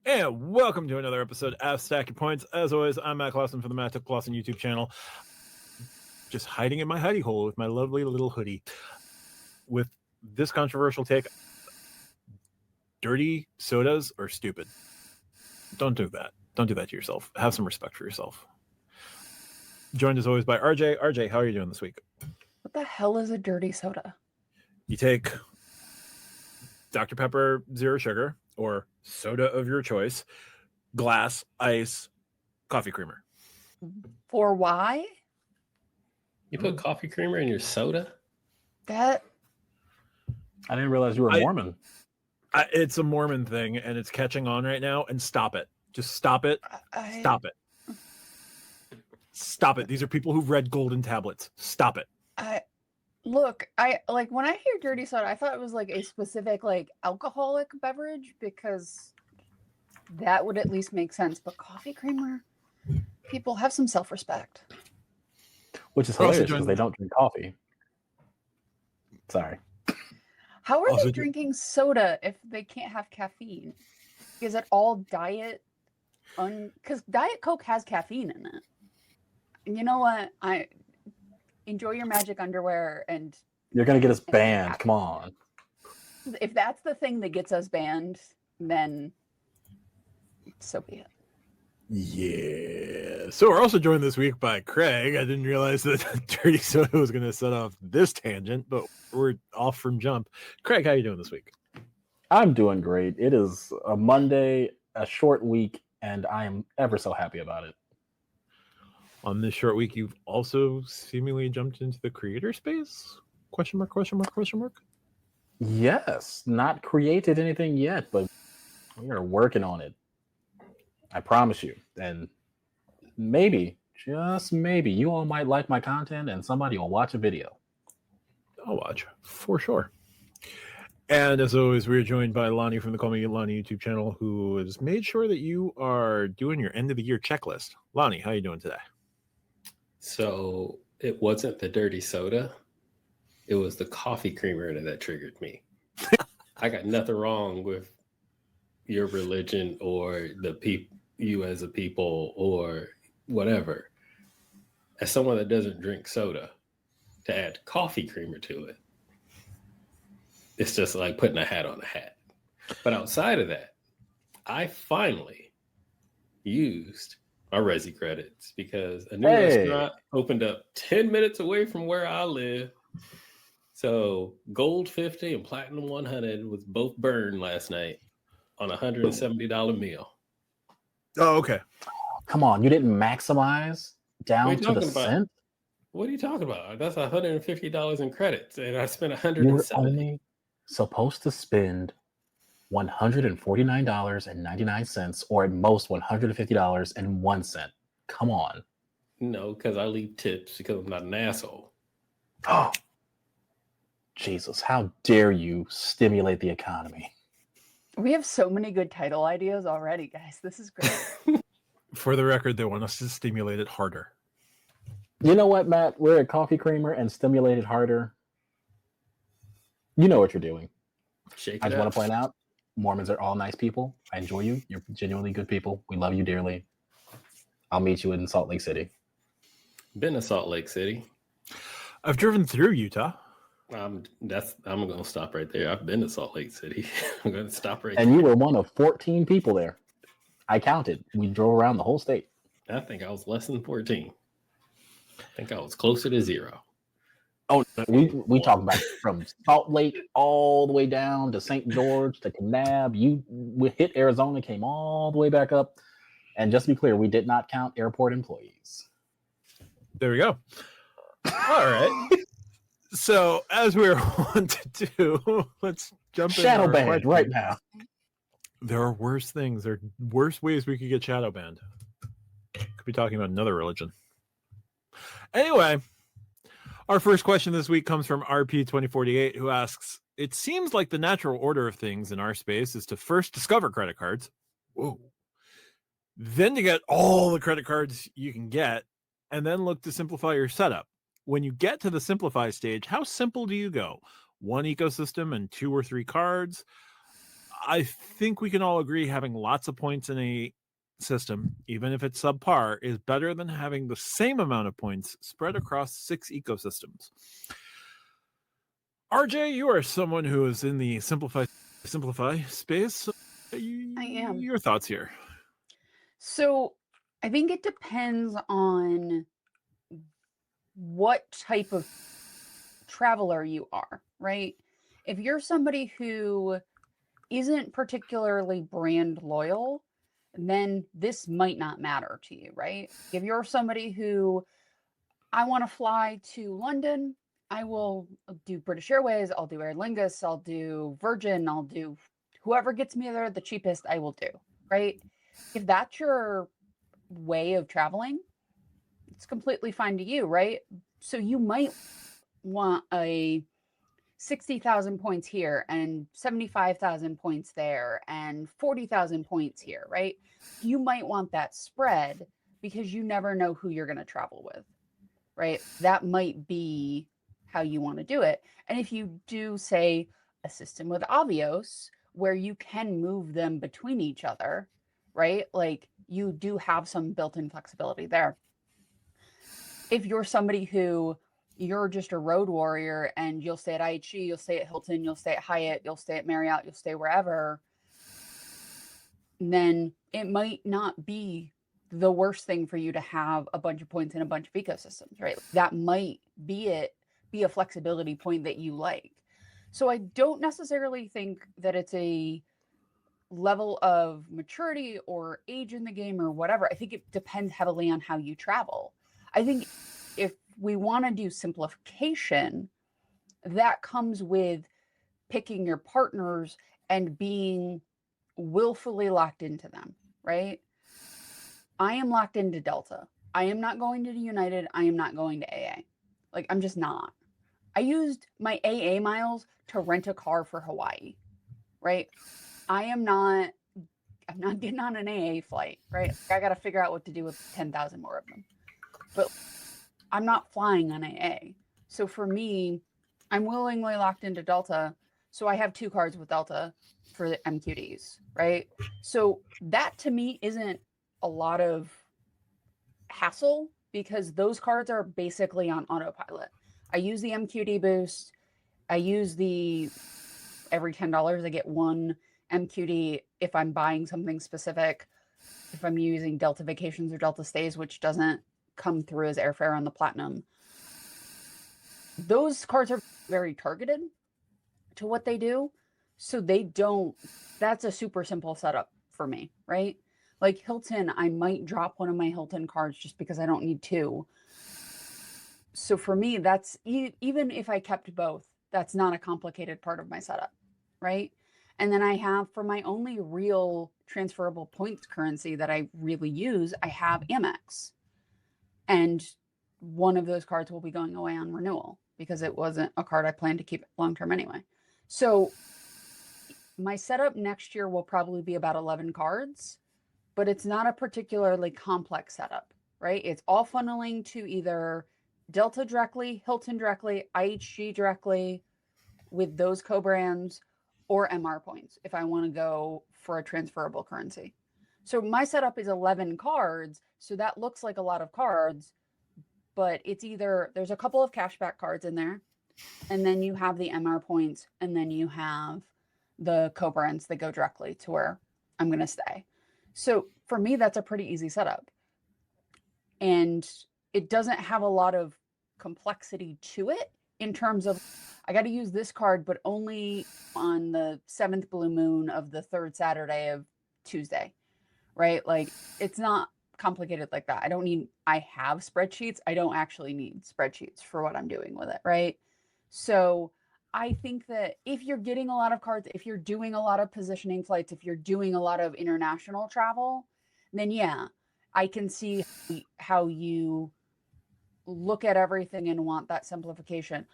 And welcome to another episode of Stack Your Points. As always, I'm Matt Clausen from the Matt Clausen YouTube channel. Just hiding in my hidey hole with my lovely little hoodie. With this controversial take, dirty sodas are stupid. Don't do that. Don't do that to yourself. Have some respect for yourself. Joined as always by RJ. RJ, how are you doing this week? What the hell is a dirty soda? You take Dr. Pepper Zero Sugar or soda of your choice, glass, ice, coffee creamer. For why? You put coffee creamer in your soda? That I didn't realize you were a Mormon. It's a Mormon thing, and it's catching on right now. And stop it. Just stop it. Stop it. Stop it. These are people who've read Golden Tablets. Stop it. Look, like when I hear dirty soda, I thought it was like a specific like alcoholic beverage because that would at least make sense. But coffee creamer, people have some self-respect. Which is hilarious because they don't drink coffee. Sorry. How are they drinking soda if they can't have caffeine? Is it all diet? Because Diet Coke has caffeine in it. And you know what? Enjoy your magic underwear, and you're gonna get us banned. Come on. If that's the thing that gets us banned, then so be it. Yeah. So we're also joined this week by Craig. I didn't realize that dirty soda was going to set off this tangent, but we're off from jump. Craig, how are you doing this week? I'm doing great. It is a Monday, a short week, and I am ever so happy about it. On this short week, you've also seemingly jumped into the creator space? Question mark, question mark, question mark? Yes. Not created anything yet, but we are working on it. I promise you. And maybe, just maybe, you all might like my content and somebody will watch a video. I'll watch, for sure. And as always, we're joined by Lani from the Call Me Lani YouTube channel, who has made sure that you are doing your end of the year checklist. Lani, how are you doing today? So it wasn't the dirty soda. It was the coffee creamer that triggered me. I got nothing wrong with your religion or you as a people or whatever. As someone that doesn't drink soda, to add coffee creamer to it, it's just like putting a hat on a hat. But outside of that, I finally used my Resi credits because a new restaurant opened up 10 minutes away from where I live. So Gold 50 and Platinum 100 was both burned last night on a $170 meal. Oh, okay. Come on, you didn't maximize down to the cent? What are you talking about? That's $150 in credits, and I spent $170. You're only supposed to spend $149.99, or at most $150.01. Come on. No, because I leave tips because I'm not an asshole. Oh, Jesus! How dare you stimulate the economy? We have so many good title ideas already, guys. This is great. For the record, they want us to stimulate it harder. You know what, Matt? We're at Coffee Creamer and Stimulate It Harder. You know what you're doing. I just want to point out, Mormons are all nice people. I enjoy you. You're genuinely good people. We love you dearly. I'll meet you in Salt Lake City. Been to Salt Lake City. I've driven through Utah. I'm going to stop right there. I've been to Salt Lake City. I'm going to stop right there. And you were one of 14 people there. I counted. We drove around the whole state. I think I was less than 14. I think I was closer to 0. Oh, we talk about from Salt Lake all the way down to St. George to Kanab. We hit Arizona, came all the way back up. And just to be clear, we did not count airport employees. There we go. All right. So, as we're on to do, let's jump in. Shadow banned right now. There are worse things. There are worse ways we could get shadow banned. Could be talking about another religion. Anyway, our first question this week comes from RP2048, who asks, it seems like the natural order of things in our space is to first discover credit cards. Whoa. Then to get all the credit cards you can get, and then look to simplify your setup. When you get to the simplify stage, how simple do you go? One ecosystem and 2 or 3 cards? I think we can all agree having lots of points in a system, even if it's subpar, is better than having the same amount of points spread across 6 ecosystems. RJ, you are someone who is in the simplify space. I am. Your thoughts here? So I think it depends on what type of traveler you are, right? If you're somebody who isn't particularly brand loyal, then this might not matter to you, right? If you're somebody who, I want to fly to London, I will do British Airways, I'll do Aer Lingus, I'll do Virgin, I'll do whoever gets me there the cheapest, I will do, right? If that's your way of traveling, it's completely fine to you, right? So you might want a 60,000 points here and 75,000 points there and 40,000 points here, right? You might want that spread because you never know who you're going to travel with, right? That might be how you want to do it. And if you do, say, a system with Avios where you can move them between each other, right? Like you do have some built-in flexibility there. If you're somebody who you're just a road warrior and you'll stay at IHG, you'll stay at Hilton, you'll stay at Hyatt, you'll stay at Marriott, you'll stay wherever, then it might not be the worst thing for you to have a bunch of points in a bunch of ecosystems, right? That might be a flexibility point that you like. So I don't necessarily think that it's a level of maturity or age in the game or whatever. I think it depends heavily on how you travel. I think if we want to do simplification, that comes with picking your partners and being willfully locked into them, right? I am locked into Delta. I am not going to United. I am not going to AA. Like, I'm just not. I used my AA miles to rent a car for Hawaii, right? I'm not getting on an AA flight, right? I got to figure out what to do with 10,000 more of them. But I'm not flying on AA. So for me, I'm willingly locked into Delta. So I have 2 cards with Delta for the MQDs, right? So that to me isn't a lot of hassle because those cards are basically on autopilot. I use the MQD boost. I use the every $10 I get 1 MQD if I'm buying something specific. If I'm using Delta Vacations or Delta Stays, which doesn't come through as airfare on the Platinum. Those cards are very targeted to what they do. So that's a super simple setup for me, right? Like Hilton, I might drop one of my Hilton cards just because I don't need 2. So for me, that's even if I kept both, that's not a complicated part of my setup, right? And then I have, for my only real transferable points currency that I really use, I have Amex. And one of those cards will be going away on renewal because it wasn't a card I planned to keep long-term anyway. So my setup next year will probably be about 11 cards, but it's not a particularly complex setup, right? It's all funneling to either Delta directly, Hilton directly, IHG directly with those co-brands, or MR points if I want to go for a transferable currency. So my setup is 11 cards. So that looks like a lot of cards, but it's either there's a couple of cashback cards in there, and then you have the MR points, and then you have the co-brands that go directly to where I'm going to stay. So for me, that's a pretty easy setup. And it doesn't have a lot of complexity to it in terms of I got to use this card, but only on the 7th blue moon of the 3rd Saturday of Tuesday, right? Like it's not complicated like that. I have spreadsheets. I don't actually need spreadsheets for what I'm doing with it, right? So I think that if you're getting a lot of cards, if you're doing a lot of positioning flights, if you're doing a lot of international travel, then yeah, I can see how you look at everything and want that simplification.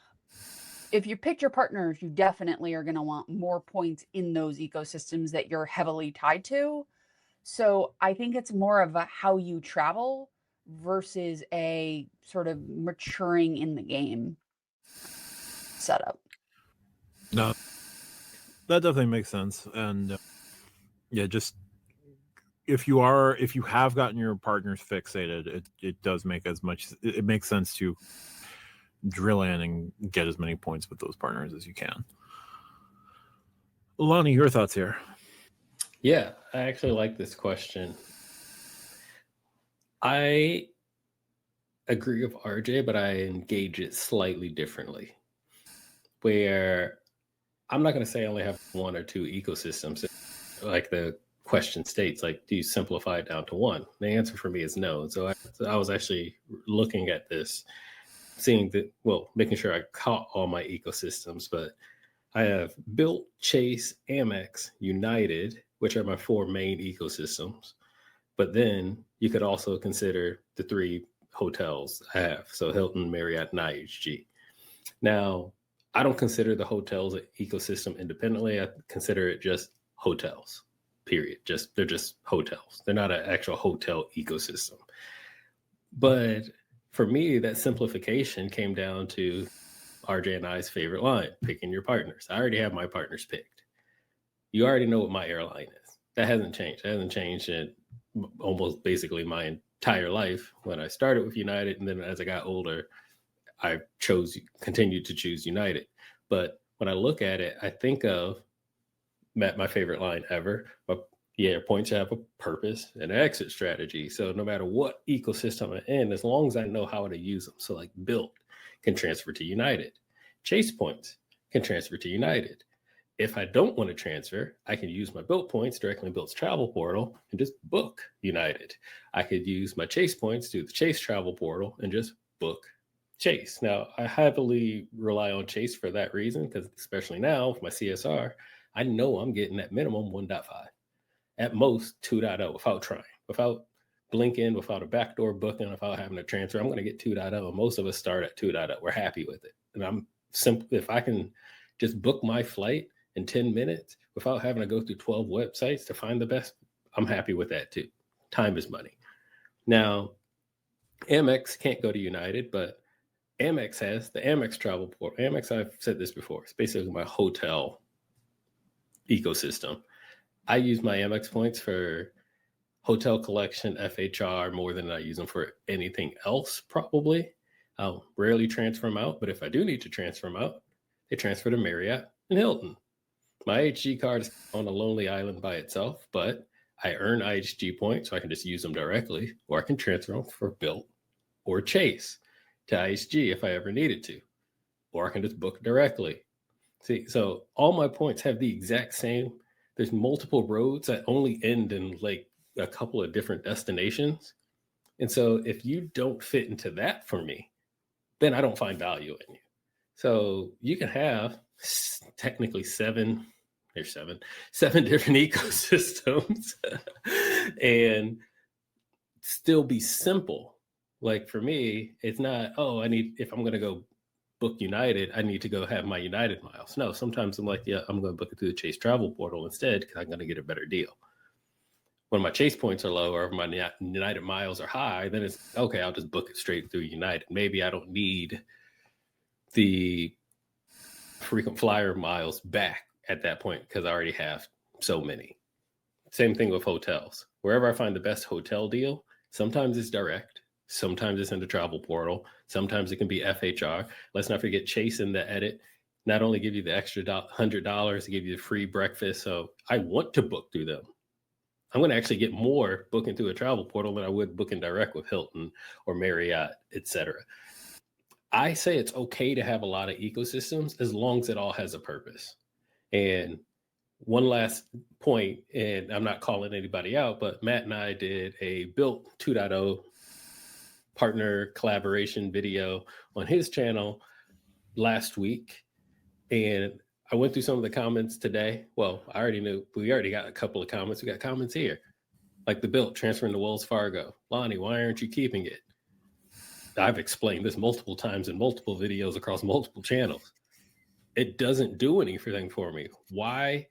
If you pick your partners, you definitely are going to want more points in those ecosystems that you're heavily tied to. So I think it's more of a how you travel versus a sort of maturing in the game setup. No, That definitely makes sense. And yeah, just if you have gotten your partners fixated, it does make it makes sense to drill in and get as many points with those partners as you can. Lani, your thoughts here? Yeah, I actually like this question. I agree with RJ, but I engage it slightly differently. Where I'm not going to say I only have one or two ecosystems, like the question states, like, do you simplify it down to one? The answer for me is no. So I was actually looking at this, seeing that, well, making sure I caught all my ecosystems, but I have Built, Chase, Amex, United, which are my four main ecosystems. But then you could also consider the three hotels I have. So Hilton, Marriott, and IHG. Now, I don't consider the hotels an ecosystem independently. I consider it just hotels, period. They're just hotels. They're not an actual hotel ecosystem. But for me, that simplification came down to RJ and I's favorite line, picking your partners. I already have my partners picked. You already know what my airline is. That hasn't changed. It hasn't changed in almost basically my entire life. When I started with United, and then as I got older, I continued to choose United. But when I look at it, I think of my favorite line ever. But yeah, points have a purpose and an exit strategy. So no matter what ecosystem I'm in, as long as I know how to use them. So like Built can transfer to United. Chase points can transfer to United. If I don't want to transfer, I can use my Built points directly in Built's travel portal and just book United. I could use my Chase points through the Chase travel portal and just book Chase. Now, I heavily rely on Chase for that reason, because especially now with my CSR, I know I'm getting at minimum 1.5, at most 2.0 without trying, without blinking, without a backdoor booking, without having to transfer. I'm going to get 2.0. And most of us start at 2.0. We're happy with it. And I'm simple. If I can just book my flight in 10 minutes without having to go through 12 websites to find the best, I'm happy with that too. Time is money. Now, Amex can't go to United, but Amex has the Amex travel portal. Amex, I've said this before, it's basically my hotel ecosystem. I use my Amex points for hotel collection, FHR, more than I use them for anything else, probably. I'll rarely transfer them out, but if I do need to transfer them out, they transfer to Marriott and Hilton. My IHG card is on a lonely island by itself, but I earn IHG points, so I can just use them directly, or I can transfer them for Built or Chase to IHG if I ever needed to, or I can just book directly. See, so all my points have the exact same. There's multiple roads that only end in like a couple of different destinations. And so if you don't fit into that for me, then I don't find value in you. So you can have technically seven different ecosystems and still be simple. Like for me, it's not, if I'm going to go book United, I need to go have my United miles. No, sometimes I'm like, yeah, I'm going to book it through the Chase travel portal instead, because I'm going to get a better deal. When my Chase points are low or my United miles are high, then it's okay, I'll just book it straight through United. Maybe I don't need the frequent flyer miles back at that point because I already have so many. Same thing with hotels. Wherever I find the best hotel deal, sometimes it's direct, sometimes it's in the travel portal, sometimes it can be FHR. Let's not forget Chase in the edit not only give you the extra $100 to give you the free breakfast. So I want to book through them. I'm going to actually get more booking through a travel portal than I would booking direct with Hilton or Marriott, etc. I say it's okay to have a lot of ecosystems as long as it all has a purpose. And one last point, and I'm not calling anybody out, but Matt and I did a Built 2.0 partner collaboration video on his channel last week. And I went through some of the comments today. Well, I already knew, we already got a couple of comments. We got comments here, like the Built transferring to Wells Fargo. Lani, why aren't you keeping it? I've explained this multiple times in multiple videos across multiple channels. It doesn't do anything for me. Why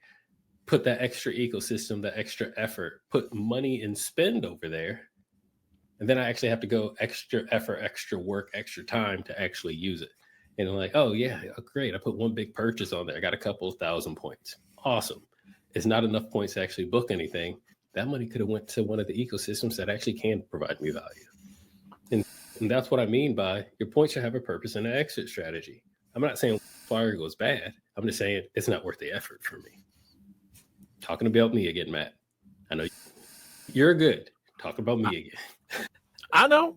put that extra ecosystem, that extra effort, put money and spend over there, and then I actually have to go extra effort, extra work, extra time to actually use it? And I'm like, oh yeah, great. I put one big purchase on there. I got a couple of thousand points. Awesome. It's not enough points to actually book anything. That money could have went to one of the ecosystems that actually can provide me value. And that's what I mean by your points should have a purpose and an exit strategy. I'm not saying Fargo is bad. I'm just saying it's not worth the effort for me. Talking about me again, Matt. I know you're good. Talk about me again. I know.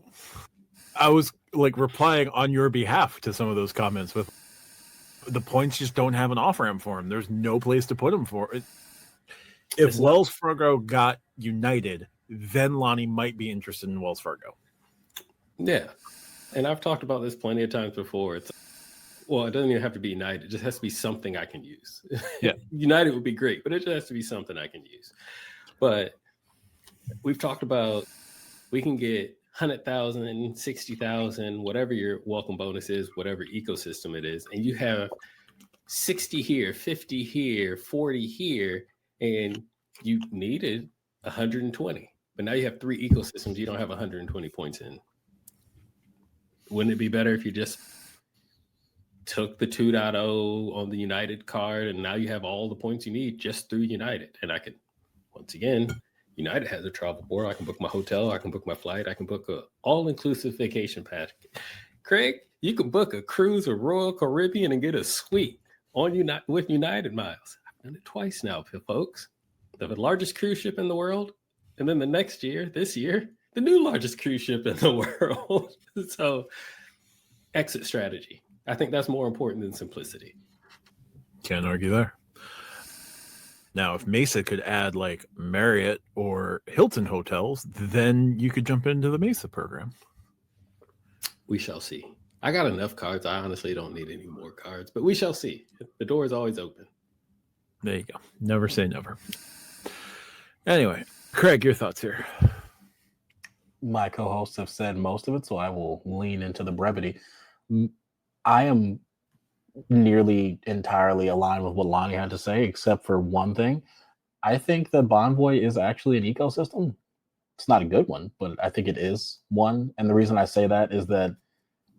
I was like replying on your behalf to some of those comments with the points just don't have an off-ramp for him. There's no place to put him for it. If Wells Fargo got United, then Lani might be interested in Wells Fargo. Yeah. And I've talked about this plenty of times before. It doesn't even have to be United. It just has to be something I can use. Yeah. United would be great, but it just has to be something I can use. But we've talked about we can get 100,000, 60,000, whatever your welcome bonus is, whatever ecosystem it is, and you have 60 here, 50 here, 40 here, and you needed 120. But now you have 3 ecosystems you don't have 120 points in. Wouldn't it be better if you just took the 2.0 on the United card and now you have all the points you need just through United? And I could, once again, United has a travel board. I can book my hotel. I can book my flight. I can book a all-inclusive vacation package. Craig, you can book a cruise with Royal Caribbean and get a suite on with United miles. I've done it twice now, folks. The largest cruise ship in the world, and then the next year, this year, the new largest cruise ship in the world. So, exit strategy. I think that's more important than simplicity. Can't argue there. Now, if Mesa could add like Marriott or Hilton hotels, then you could jump into the Mesa program. We shall see. I got enough cards. I honestly don't need any more cards, but we shall see. The door is always open. There you go. Never say never. Anyway, Craig, your thoughts here. My co-hosts have said most of it, so I will lean into the brevity. I am nearly entirely aligned with what Lani had to say, except for one thing. I think that Bonvoy is actually an ecosystem. It's not a good one, but I think it is one. And the reason I say that is that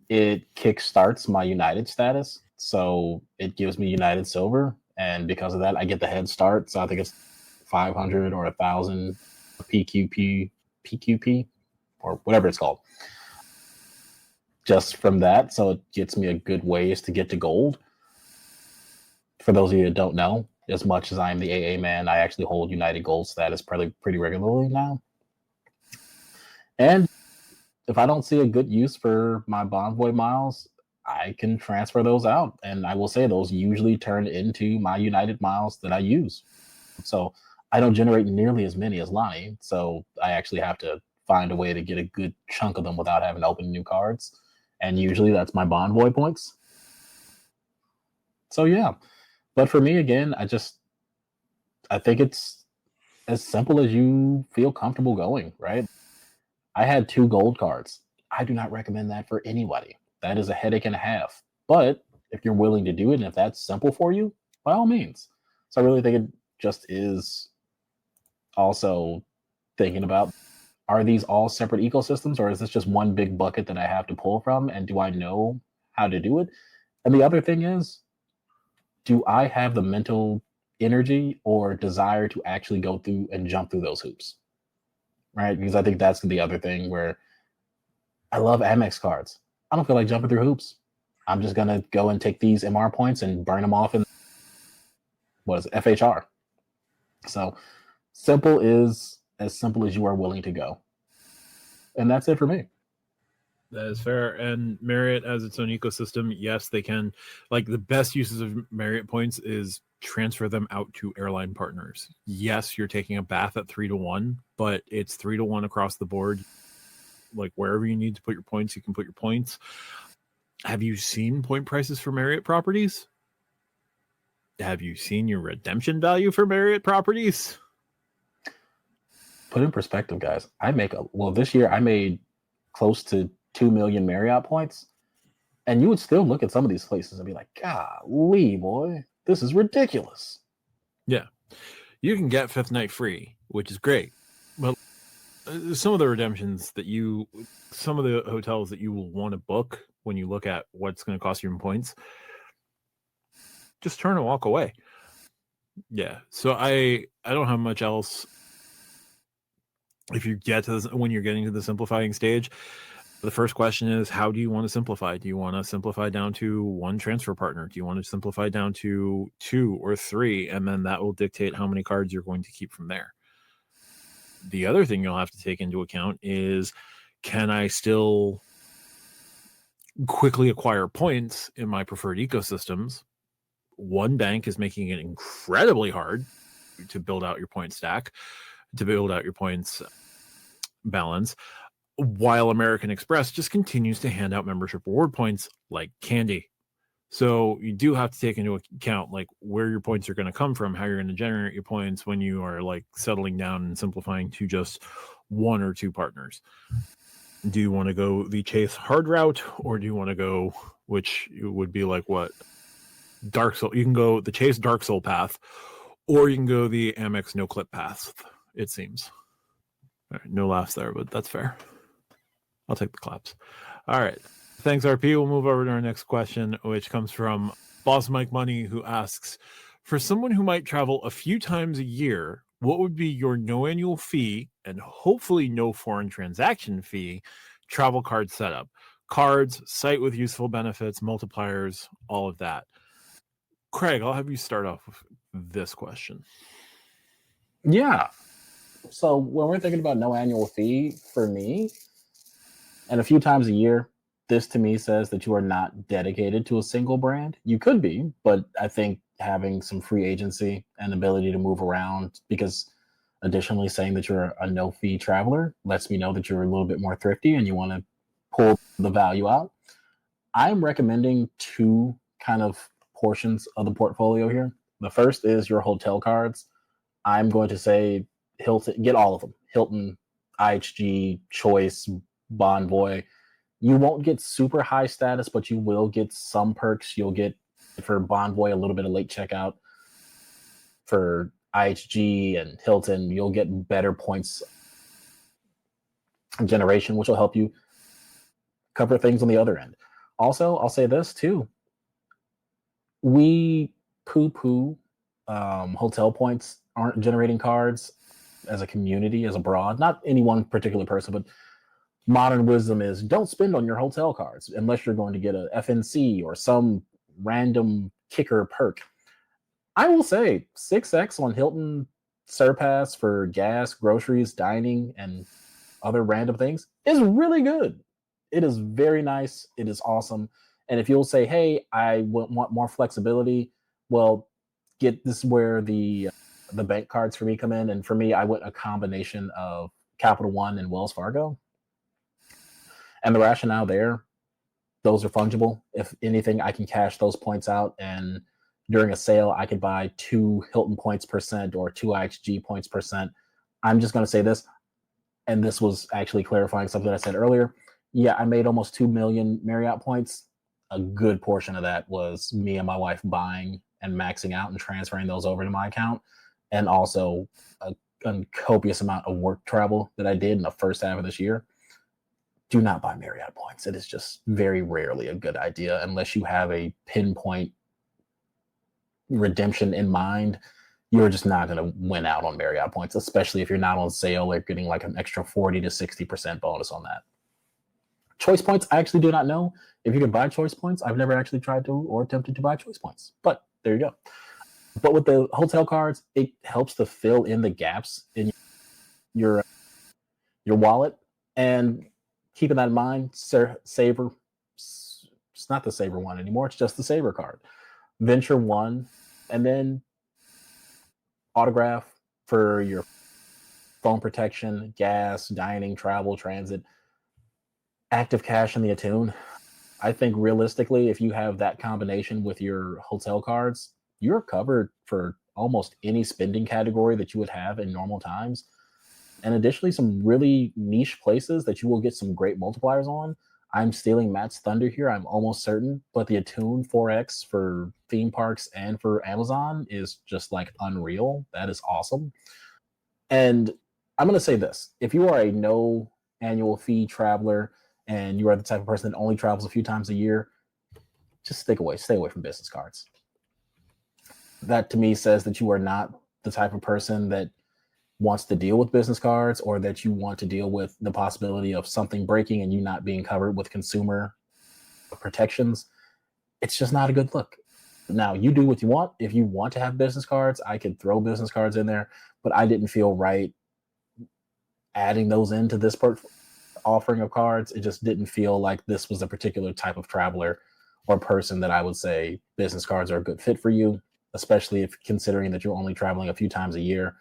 it kickstarts my United status. So it gives me United Silver. And because of that, I get the head start. So I think it's 500 or 1,000 PQP, or whatever it's called. Just from that, so it gets me a good ways to get to gold. For those of you that don't know, as much as I am the AA man, I actually hold United Gold status pretty regularly now. And if I don't see a good use for my Bonvoy miles, I can transfer those out. And I will say those usually turn into my United miles that I use. So I don't generate nearly as many as Lani. So I actually have to find a way to get a good chunk of them without having to open new cards. And usually that's my Bonvoy points. So yeah. But for me, again, I think it's as simple as you feel comfortable going, right? I had 2 gold cards. I do not recommend that for anybody. That is a headache and a half. But if you're willing to do it and if that's simple for you, by all means. So I really think it just is also thinking about, are these all separate ecosystems, or is this just one big bucket that I have to pull from? And do I know how to do it? And the other thing is, do I have the mental energy or desire to actually go through and jump through those hoops? Right? Because I think that's the other thing where I love Amex cards. I don't feel like jumping through hoops. I'm just going to go and take these MR points and burn them off in FHR. So simple is as simple as you are willing to go. And that's it for me. That is fair. And Marriott has its own ecosystem. Yes, they can. Like, the best uses of Marriott points is transfer them out to airline partners. Yes, you're taking a bath at 3-1, but it's 3-1 across the board. Like, wherever you need to put your points, you can put your points. Have you seen point prices for Marriott properties? Have you seen your redemption value for Marriott properties? Put in perspective, guys. This year I made close to 2 million Marriott points, and you would still look at some of these places and be like, golly, boy, this is ridiculous. Yeah. You can get fifth night free, which is great. But some of the redemptions some of the hotels that you will want to book when you look at what's going to cost you in points, just turn and walk away. Yeah. So I don't have much else. If you get to this, when you're getting to the simplifying stage, the first question is, how do you want to simplify? Do you want to simplify down to one transfer partner? Do you want to simplify down to 2 or 3? And then that will dictate how many cards you're going to keep from there. The other thing you'll have to take into account is, can I still quickly acquire points in my preferred ecosystems? One bank is making it incredibly hard to build out your point stack, to build out your points balance, while American Express just continues to hand out membership reward points like candy. So you do have to take into account like where your points are going to come from, how you're going to generate your points when you are like settling down and simplifying to just 1 or 2 partners. Do you want to go the Chase hard route, or do you want to go, which would be like what? Dark Soul. You can go the Chase Dark Soul path, or you can go the Amex no clip path, it seems. All right, no laughs there, but that's fair. I'll take the claps. All right. Thanks, RP. We'll move over to our next question, which comes from Boss Mike Money, who asks, for someone who might travel a few times a year, what would be your no annual fee and hopefully no foreign transaction fee travel card setup? Cards, site with useful benefits, multipliers, all of that. Craig, I'll have you start off with this question. Yeah. So when we're thinking about no annual fee, for me, and a few times a year, this to me says that you are not dedicated to a single brand. You could be, but I think having some free agency and ability to move around, because additionally saying that you're a no fee traveler lets me know that you're a little bit more thrifty and you want to pull the value out. I'm recommending 2 kind of portions of the portfolio here. The first is your hotel cards. I'm going to say Hilton, get all of them. Hilton, IHG, Choice, Bonvoy. You won't get super high status, but you will get some perks. You'll get, for Bonvoy, a little bit of late checkout. For IHG and Hilton, you'll get better points generation, which will help you cover things on the other end. Also, I'll say this too. We poo-poo hotel points aren't generating cards as a community, as a broad. Not any one particular person, but modern wisdom is don't spend on your hotel cards unless you're going to get a FNC or some random kicker perk. I will say 6x on Hilton Surpass for gas, groceries, dining, and other random things is really good. It is very nice. It is awesome. And if you'll say, hey, I want more flexibility, well, get this where the bank cards for me come in. And for me, I went a combination of Capital One and Wells Fargo. And the rationale there, those are fungible. If anything, I can cash those points out, and during a sale, I could buy 2 Hilton points % or 2 IHG points %. I'm just going to say this, and this was actually clarifying something I said earlier. Yeah, I made almost 2 million Marriott points. A good portion of that was me and my wife buying and maxing out and transferring those over to my account, and also a copious amount of work travel that I did in the first half of this year. Do not buy Marriott points. It is just very rarely a good idea unless you have a pinpoint redemption in mind. You're just not going to win out on Marriott points, especially if you're not on sale or getting like an extra 40 to 60% bonus on that. Choice points, I actually do not know if you can buy choice points. I've never actually tried to or attempted to buy choice points, but there you go. But with the hotel cards, it helps to fill in the gaps in your wallet. And keeping that in mind, Saver, it's not the Saver one anymore. It's just the Saver card. Venture one, and then Autograph for your phone protection, gas, dining, travel, transit, active cash in the Attune. I think realistically, if you have that combination with your hotel cards, you're covered for almost any spending category that you would have in normal times. And additionally, some really niche places that you will get some great multipliers on. I'm stealing Matt's thunder here, I'm almost certain, but the Attune 4X for theme parks and for Amazon is just like unreal. That is awesome. And I'm going to say this. If you are a no annual fee traveler and you are the type of person that only travels a few times a year, just stay away from business cards. That to me says that you are not the type of person that wants to deal with business cards, or that you want to deal with the possibility of something breaking and you not being covered with consumer protections. It's just not a good look. Now, you do what you want. If you want to have business cards, I could throw business cards in there, but I didn't feel right adding those into this offering of cards. It just didn't feel like this was a particular type of traveler or person that I would say business cards are a good fit for you, especially if considering that you're only traveling a few times a year.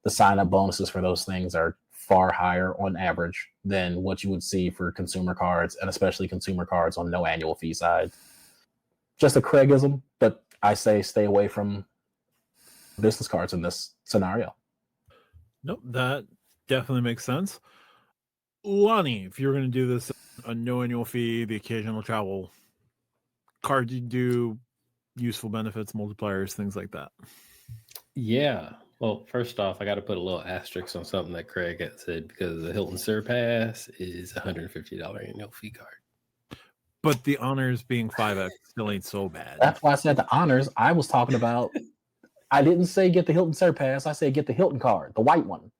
The sign-up bonuses for those things are far higher on average than what you would see for consumer cards, and especially consumer cards on no annual fee side. Just a Craigism, but I say stay away from business cards in this scenario. Nope, that definitely makes sense. Lani, if you're going to do this, a no annual fee, the occasional travel cards you do, useful benefits, multipliers, things like that. Yeah. Well, first off, I got to put a little asterisk on something that Craig had said, because the Hilton Surpass is $150 annual fee card. But the honors being 5x still ain't so bad. That's why I said the honors. I was talking about, I didn't say get the Hilton Surpass. I said get the Hilton card, the white one.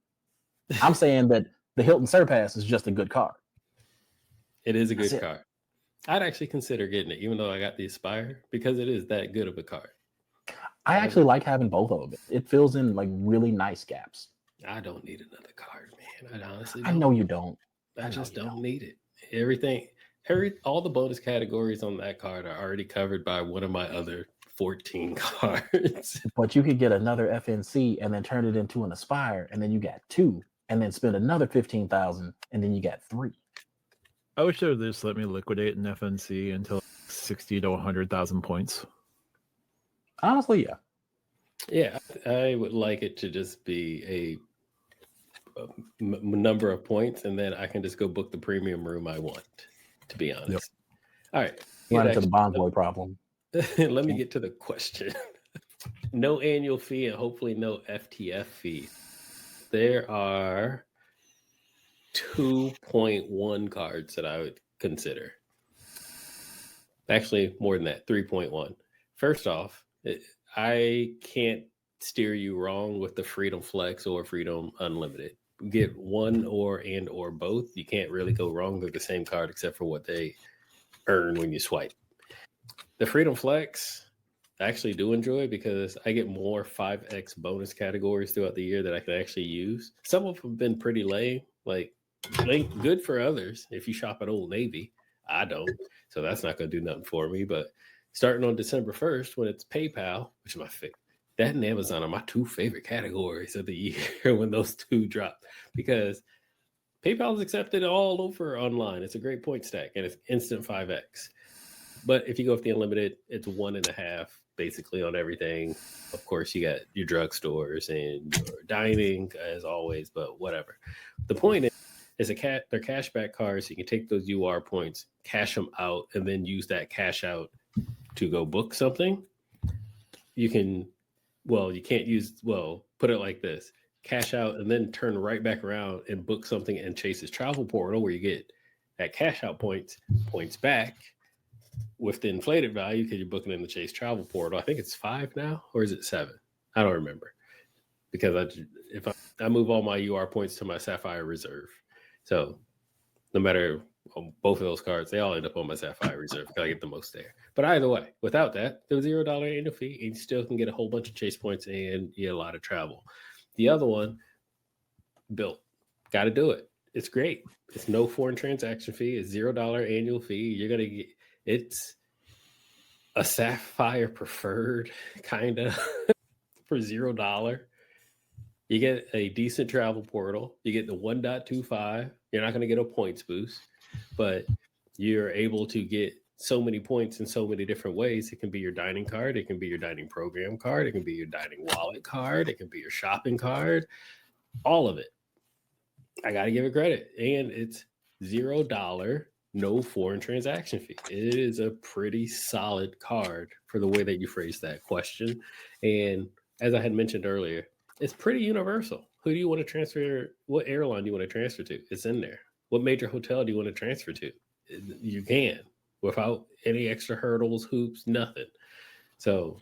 I'm saying that the Hilton Surpass is just a good card. It is a good card. I'd actually consider getting it, even though I got the Aspire, because it is that good of a card. I actually like having both of them. It fills in like really nice gaps. I don't need another card, man. I honestly don't. I know you don't. I just don't need it. All the bonus categories on that card are already covered by one of my other 14 cards. But you could get another FNC and then turn it into an Aspire, and then you got 2, and then spend another 15,000, and then you got 3. I wish they would just let me liquidate an FNC until 60 to 100,000 points. Honestly, yeah. Yeah, I would like it to just be a number of points, and then I can just go book the premium room I want, to be honest. Yep. All right. Run into the Bonvoy problem. Let me get to the question. No annual fee and hopefully no FTF fee. There are 2.1 cards that I would consider. Actually, more than that, 3.1. First off, I can't steer you wrong with the Freedom Flex or Freedom Unlimited. Get one or both. You can't really go wrong with the same card except for what they earn when you swipe. The Freedom Flex, I actually do enjoy because I get more 5X bonus categories throughout the year that I can actually use. Some of them have been pretty lame, like good for others. If you shop at Old Navy, I don't. So that's not going to do nothing for me. But starting on December 1st, when it's PayPal, which is my favorite, that and Amazon are my 2 favorite categories of the year when those 2 drop, because PayPal is accepted all over online. It's a great point stack and it's instant 5X. But if you go with the unlimited, it's 1.5 basically on everything. Of course, you got your drugstores and your dining as always, but whatever. The point is they're cashback cards. So you can take those UR points, cash them out, and then use that cash out to go book something. You can't put it like this: cash out and then turn right back around and book something in Chase's travel portal, where you get that cash out points back with the inflated value because you're booking in the Chase travel portal. I think it's 5 now, or is it 7? I don't remember, because if I move all my UR points to my Sapphire Reserve, so no matter both of those cards, they all end up on my Sapphire Reserve because I get the most there. But either way, without that, there's $0 annual fee, and you still can get a whole bunch of Chase points and you get a lot of travel. The other one, built, got to do it. It's great. It's no foreign transaction fee. It's $0 annual fee. You're gonna get. It's a Sapphire Preferred kind of for $0. You get a decent travel portal. You get the 1.25. You're not going to get a points boost, but you're able to get so many points in so many different ways. It can be your dining card. It can be your dining program card. It can be your dining wallet card. It can be your shopping card. All of it. I got to give it credit. And it's $0, no foreign transaction fee. It is a pretty solid card for the way that you phrased that question. And as I had mentioned earlier, it's pretty universal. Who do you want to transfer? What airline do you want to transfer to? It's in there. What major hotel do you want to transfer to? You can, without any extra hurdles, hoops, nothing. So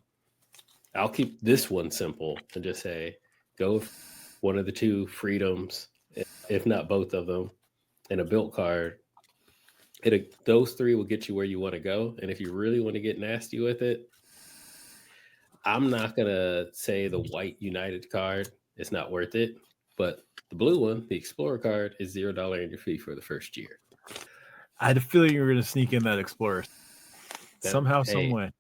I'll keep this one simple and just say, go with one of the two freedoms, if not both of them, and a built card. Those three will get you where you want to go. And if you really want to get nasty with it, I'm not going to say the white United card is not worth it, but the blue one, the Explorer card, is $0 annual fee for the first year. I had a feeling you were going to sneak in that Explorer somehow, some way.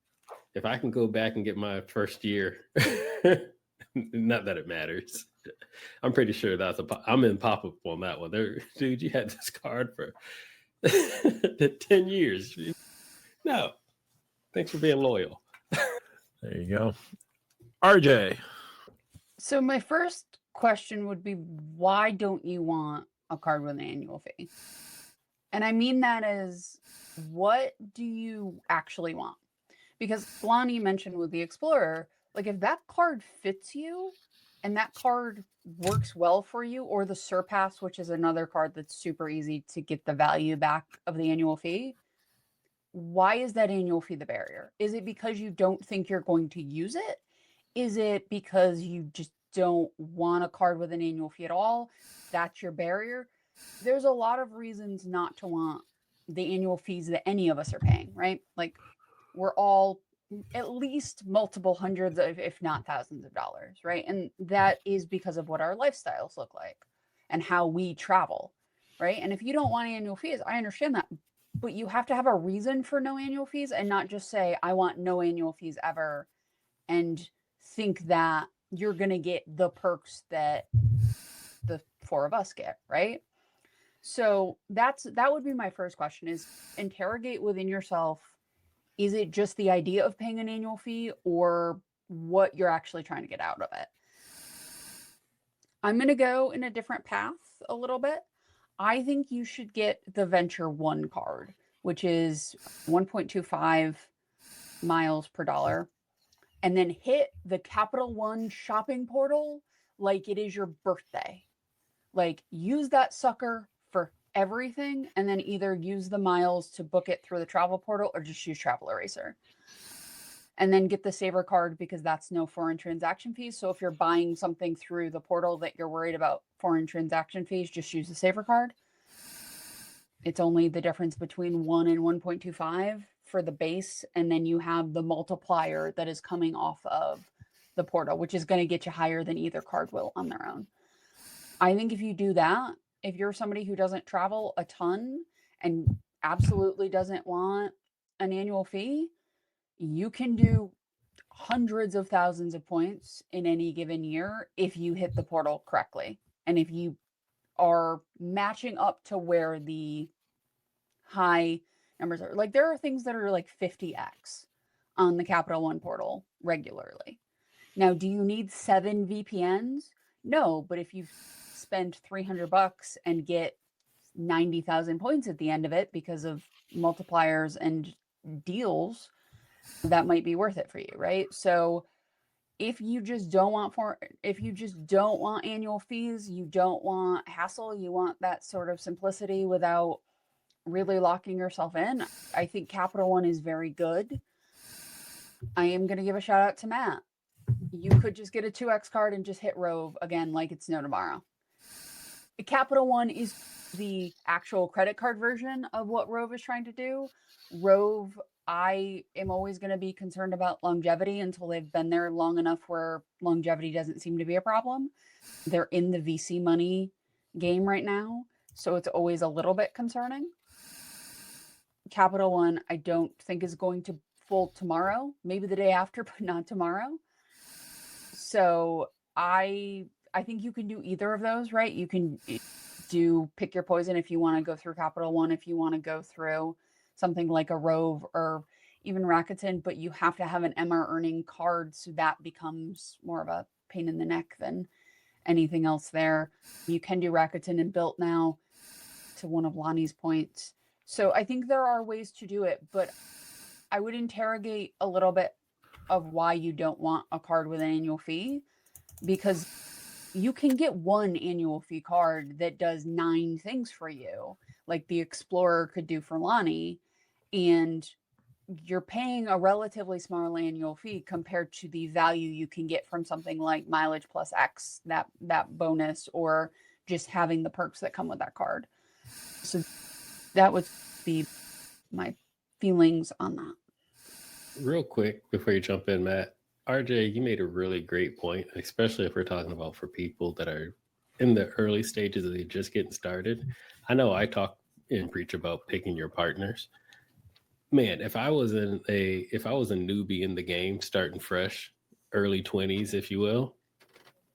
If I can go back and get my first year, not that it matters. I'm pretty sure I'm in pop-up on that one. Dude, you had this card for 10 years. No, thanks for being loyal. There you go. RJ. So my first question would be, why don't you want a card with an annual fee? And I mean that as, what do you actually want? Because Lani mentioned with the Explorer, like if that card fits you and that card works well for you, or the Surpass, which is another card that's super easy to get the value back of the annual fee, why is that annual fee the barrier? Is it because you don't think you're going to use it? Is it because you just don't want a card with an annual fee at all? That's your barrier. There's a lot of reasons not to want the annual fees that any of us are paying, right? Like we're all at least multiple hundreds of, if not thousands of dollars, right? And that is because of what our lifestyles look like and how we travel, right? And if you don't want annual fees, I understand that, but you have to have a reason for no annual fees and not just say, I want no annual fees ever, and think that you're going to get the perks that the four of us get, right? So that would be my first question, is interrogate within yourself. Is it just the idea of paying an annual fee, or what you're actually trying to get out of it? I'm going to go in a different path a little bit. I think you should get the Venture 1 card, which is 1.25 miles per dollar, and then hit the Capital One shopping portal like it is your birthday. Like, use that sucker for everything, and then either use the miles to book it through the travel portal or just use Travel Eraser. And then get the Saver card, because that's no foreign transaction fees. So if you're buying something through the portal that you're worried about foreign transaction fees, just use the Saver card. It's only the difference between 1 and 1.25 for the base, and then you have the multiplier that is coming off of the portal, which is going to get you higher than either card will on their own. I think if you do that, if you're somebody who doesn't travel a ton and absolutely doesn't want an annual fee, you can do hundreds of thousands of points in any given year if you hit the portal correctly. And if you are matching up to where the high numbers are. Like, there are things that are like 50x on the Capital One portal regularly. Now, do you need 7 VPNs? No, but if you spend $300 and get 90,000 points at the end of it because of multipliers and deals, that might be worth it for you, right? So if you just don't want annual fees, you don't want hassle, you want that sort of simplicity without really locking yourself in, I think Capital One is very good. I am going to give a shout out to Matt. You could just get a 2X card and just hit Rove again like it's no tomorrow. Capital One is the actual credit card version of what Rove is trying to do. Rove, I am always going to be concerned about longevity until they've been there long enough where longevity doesn't seem to be a problem. They're in the VC money game right now, so it's always a little bit concerning. Capital One, I don't think is going to fold tomorrow, maybe the day after, but not tomorrow. So I think you can do either of those, right? You can do pick your poison if you want to go through Capital One, if you want to go through something like a Rove or even Rakuten, but you have to have an MR earning card, so that becomes more of a pain in the neck than anything else there. You can do Rakuten and Built now, to one of Lani's points. So I think there are ways to do it, but I would interrogate a little bit of why you don't want a card with an annual fee, because you can get one annual fee card that does 9 things for you, like the Explorer could do for Lani, and you're paying a relatively small annual fee compared to the value you can get from something like mileage plus X, that bonus, or just having the perks that come with that card. So that would be my feelings on that. Real quick before you jump in, Matt, RJ, you made a really great point, especially if we're talking about for people that are in the early stages of just getting started. I know I talk and preach about picking your partners. Man, if I was a newbie in the game, starting fresh, early 20s, if you will,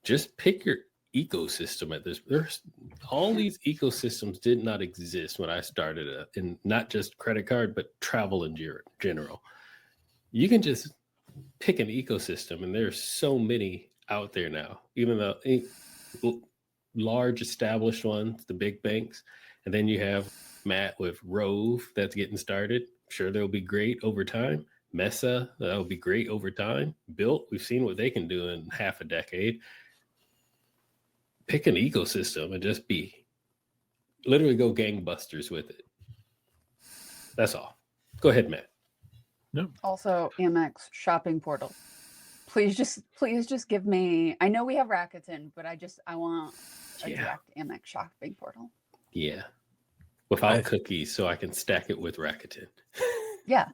just pick your ecosystem at this. There's all these ecosystems did not exist when I started, in not just credit card, but travel in general. You can just pick an ecosystem, and there's so many out there now, even though large established ones, the big banks, and then you have Matt with Rove that's getting started. Sure, they'll be great over time. Mesa, that'll be great over time. Built, we've seen what they can do in half a decade. Pick an ecosystem and just literally go gangbusters with it. That's all. Go ahead, Matt. No. Also, Amex shopping portal. Please just give me. I know we have Rakuten, but I want a direct Amex shopping portal. Yeah. Without cookies, so I can stack it with Rakuten. Yeah,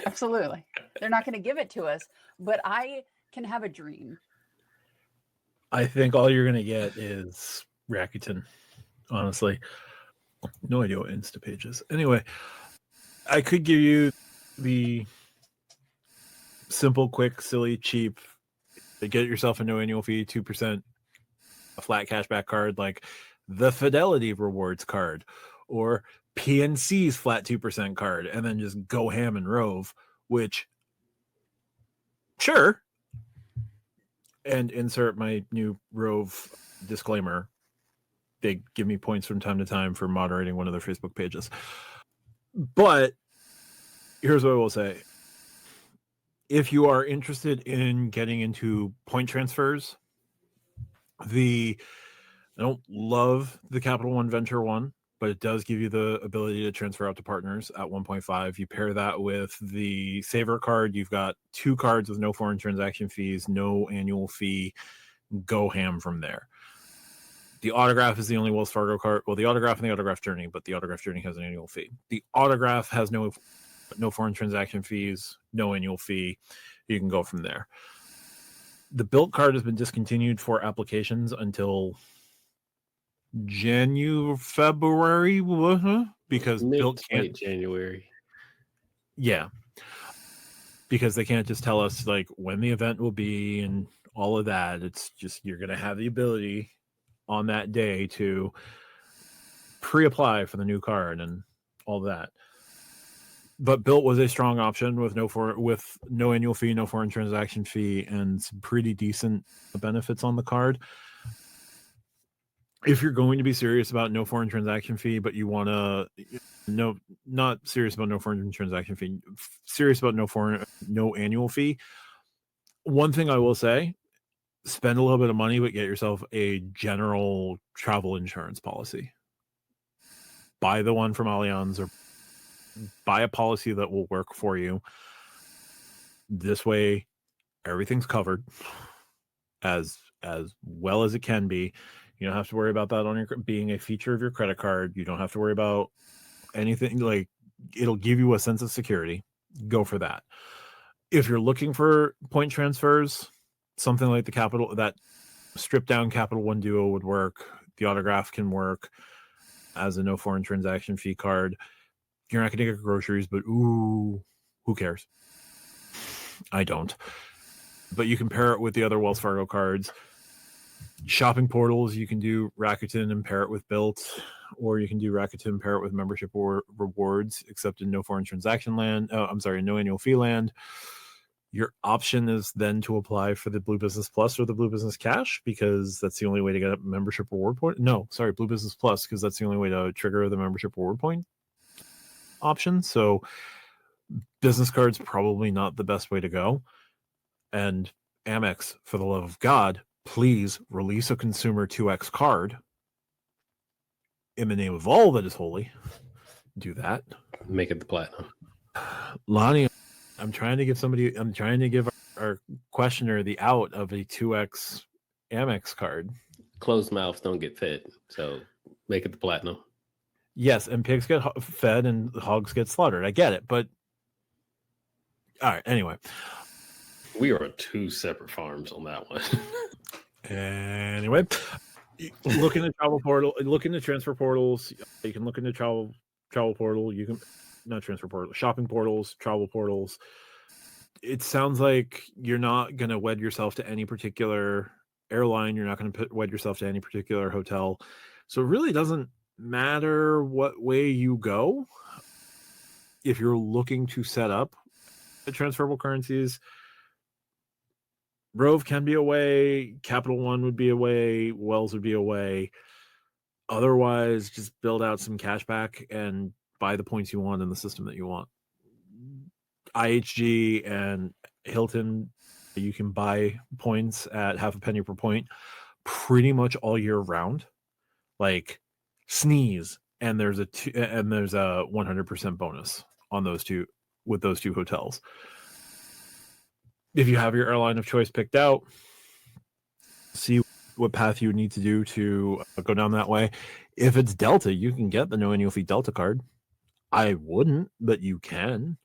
absolutely. They're not going to give it to us, but I can have a dream. I think all you're going to get is Rakuten, honestly. No idea what Instapage is. Anyway, I could give you the simple, quick, silly, cheap, get yourself a no annual fee, 2%, a flat cashback card like the Fidelity Rewards card or PNC's flat 2% card, and then just go ham and Rove, which, sure, and insert my new Rove disclaimer. They give me points from time to time for moderating one of their Facebook pages. But here's what I will say. If you are interested in getting into point transfers, I don't love the Capital One Venture one, but it does give you the ability to transfer out to partners at 1.5. You pair that with the Saver card. You've got 2 cards with no foreign transaction fees, no annual fee. Go ham from there. The Autograph is the only Wells Fargo card. Well, the Autograph and the Autograph Journey, but the Autograph Journey has an annual fee. The Autograph has no foreign transaction fees, no annual fee. You can go from there. The Built card has been discontinued for applications until February, because Built can't. January. Yeah, because they can't just tell us like when the event will be and all of that. It's just you're going to have the ability on that day to pre-apply for the new card and all that. But Built was a strong option with no annual fee, no foreign transaction fee, and some pretty decent benefits on the card. If you're going to be serious about no foreign transaction fee, but you want to not serious about no foreign transaction fee, serious about no annual fee, one thing I will say, spend a little bit of money, but get yourself a general travel insurance policy. Buy the one from Allianz or buy a policy that will work for you. This way, everything's covered as well as it can be. You don't have to worry about that on being a feature of your credit card. You don't have to worry about anything. Like, it'll give you a sense of security. Go for that. If you're looking for point transfers, something like that stripped down Capital One Duo would work. The Autograph can work as a no foreign transaction fee card. You're not going to get groceries, but who cares? I don't. But you can pair it with the other Wells Fargo cards. Shopping portals, you can do Rakuten and pair it with Built, or you can do Rakuten and pair it with membership rewards, except in no foreign transaction land. No annual fee land. Your option is then to apply for the Blue Business Plus or the Blue Business Cash, because that's the only way to get a membership reward point. No, sorry, Blue Business Plus, because that's the only way to trigger the membership reward point option. So business cards probably not the best way to go. And Amex, for the love of God, please release a consumer 2X card in the name of all that is holy. Do that. Make it the platinum. Lani I'm trying to give our questioner the out of a 2x Amex card. Closed mouths don't get fed, so make it the platinum. Yes, and pigs get fed and hogs get slaughtered. I get it, but all right. Anyway, we are on 2 separate farms on that one. Anyway, look into travel portal. Look into transfer portals. You can look into travel portal. You can not transfer portal, shopping portals, travel portals. It sounds like you're not going to wed yourself to any particular airline. You're not going to wed yourself to any particular hotel. So it really doesn't matter what way you go. If you're looking to set up transferable currencies, Rove can be a way, Capital One would be a way, Wells would be a way. Otherwise, just build out some cash back and buy the points you want in the system that you want. IHG and Hilton, you can buy points at half a penny per point pretty much all year round. Like sneeze, and there's a 100% bonus on those two with those two hotels. If you have your airline of choice picked out, see what path you need to do to go down that way. If it's Delta, you can get the no annual fee Delta card. I wouldn't, but you can.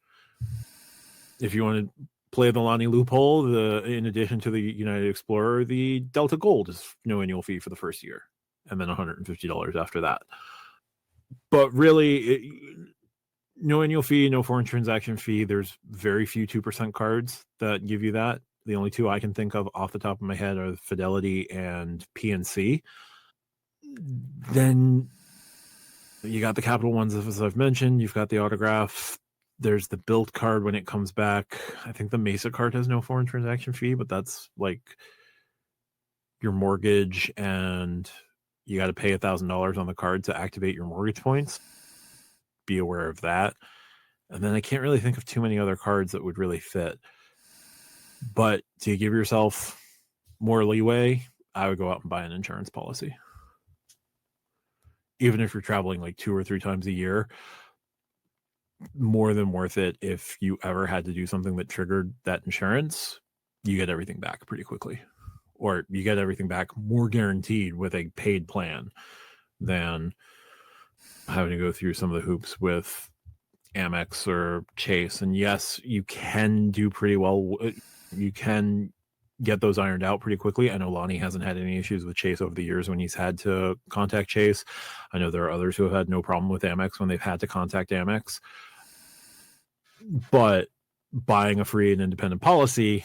If you want to play the Lani loophole, in addition to the United Explorer, the Delta Gold is no annual fee for the first year, and then $150 after that. But really, no annual fee, no foreign transaction fee. There's very few 2% cards that give you that. The only two I can think of off the top of my head are Fidelity and PNC. Then you got the Capital ones, as I've mentioned. You've got the autograph. There's the Built card when it comes back. I think the Mesa card has no foreign transaction fee, but that's like your mortgage, and you got to pay $1,000 on the card to activate your mortgage points. Be aware of that. And then I can't really think of too many other cards that would really fit. But to give yourself more leeway, I would go out and buy an insurance policy. Even if you're traveling like 2 or 3 times a year, more than worth it. If you ever had to do something that triggered that insurance, you get everything back pretty quickly. Or you get everything back more guaranteed with a paid plan than having to go through some of the hoops with Amex or Chase. And yes, you can do pretty well. You can get those ironed out pretty quickly. I know Lani hasn't had any issues with Chase over the years when he's had to contact Chase. I know there are others who have had no problem with Amex when they've had to contact Amex. But buying a free and independent policy,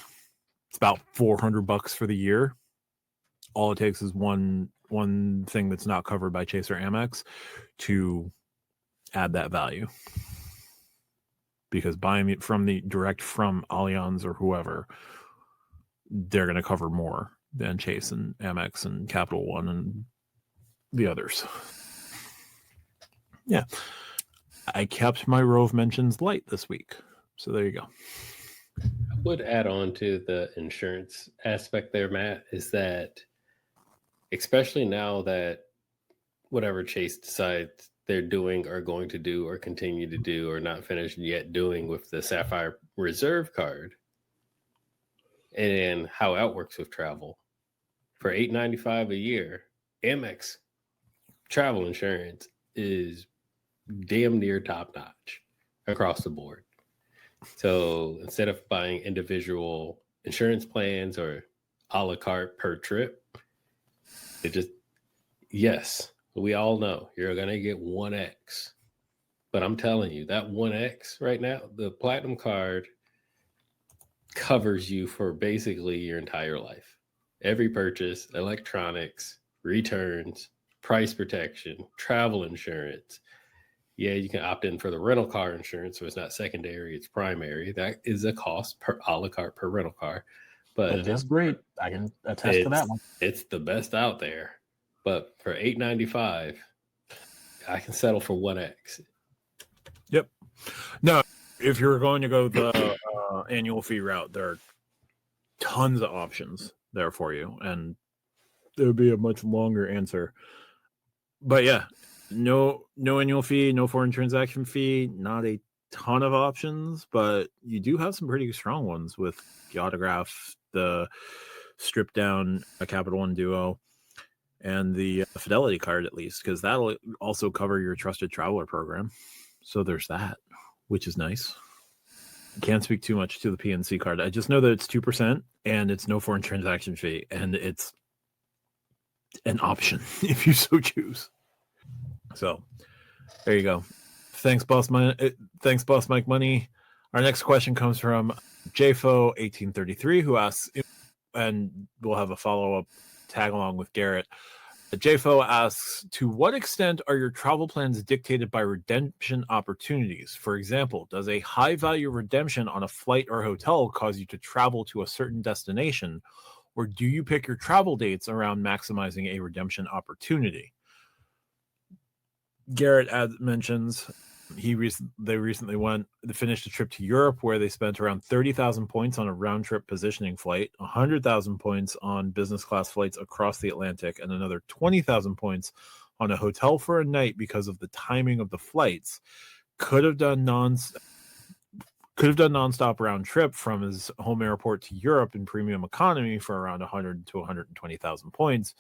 it's about $400 for the year. All it takes is one thing that's not covered by Chase or Amex to add that value. Because buying it from the direct from Allianz or whoever, they're going to cover more than Chase and Amex and Capital One and the others. Yeah. I kept my Rove mentions light this week. So there you go. I would add on to the insurance aspect there, Matt, is that especially now that whatever Chase decides they're doing or going to do or continue to do or not finished yet doing with the Sapphire Reserve card and how it works with travel, for $8.95 a year, Amex travel insurance is damn near top notch across the board. So instead of buying individual insurance plans or a la carte per trip, it just, yes, we all know you're going to get 1X. But I'm telling you, that 1X right now, the Platinum card covers you for basically your entire life. Every purchase, electronics, returns, price protection, travel insurance. Yeah, you can opt in for the rental car insurance, so it's not secondary, it's primary. That is a cost per a la carte per rental car. But that's great. I can attest to that one. It's the best out there. But for $8.95, I can settle for 1X. Yep. No, if you're going to go the annual fee route, there are tons of options there for you, and it would be a much longer answer. But yeah, no annual fee, no foreign transaction fee, not a ton of options, but you do have some pretty strong ones with the autograph, the stripped down Capital One Duo, and the Fidelity card, at least, because that'll also cover your Trusted Traveler program. So there's that, which is nice. Can't speak too much to the PNC card. I just know that it's 2% and it's no foreign transaction fee, and it's an option if you so choose. So there you go. Thanks, Boss Mike Money. Our next question comes from JFO1833, who asks, and we'll have a follow-up tag along with Garrett. JFO asks, to what extent are your travel plans dictated by redemption opportunities? For example, does a high-value redemption on a flight or hotel cause you to travel to a certain destination, or do you pick your travel dates around maximizing a redemption opportunity? Garrett mentions they recently finished a trip to Europe where they spent around 30,000 points on a round-trip positioning flight, 100,000 points on business class flights across the Atlantic, and another 20,000 points on a hotel for a night because of the timing of the flights. Could have done nonstop round trip from his home airport to Europe in premium economy for around 100 to 120,000 points.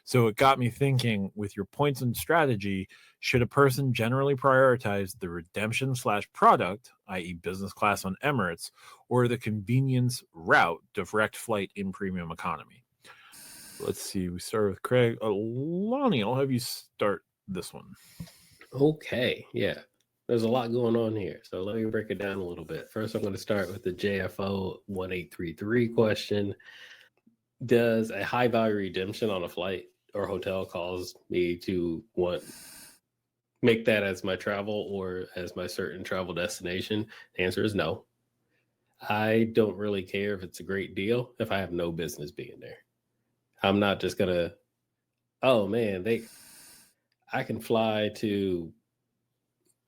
So it got me thinking, with your points and strategy, should a person generally prioritize the redemption / product, i.e. business class on Emirates, or the convenience route, direct flight in premium economy? Let's see. We start with Craig. Lani, I'll have you start this one. Okay. Yeah. There's a lot going on here. So let me break it down a little bit. First, I'm going to start with the JFO 1833 question. Does a high value redemption on a flight or hotel cause me to make that as my travel or as my certain travel destination? The answer is no. I don't really care if it's a great deal if I have no business being there. I'm not just going to, oh man, I can fly to,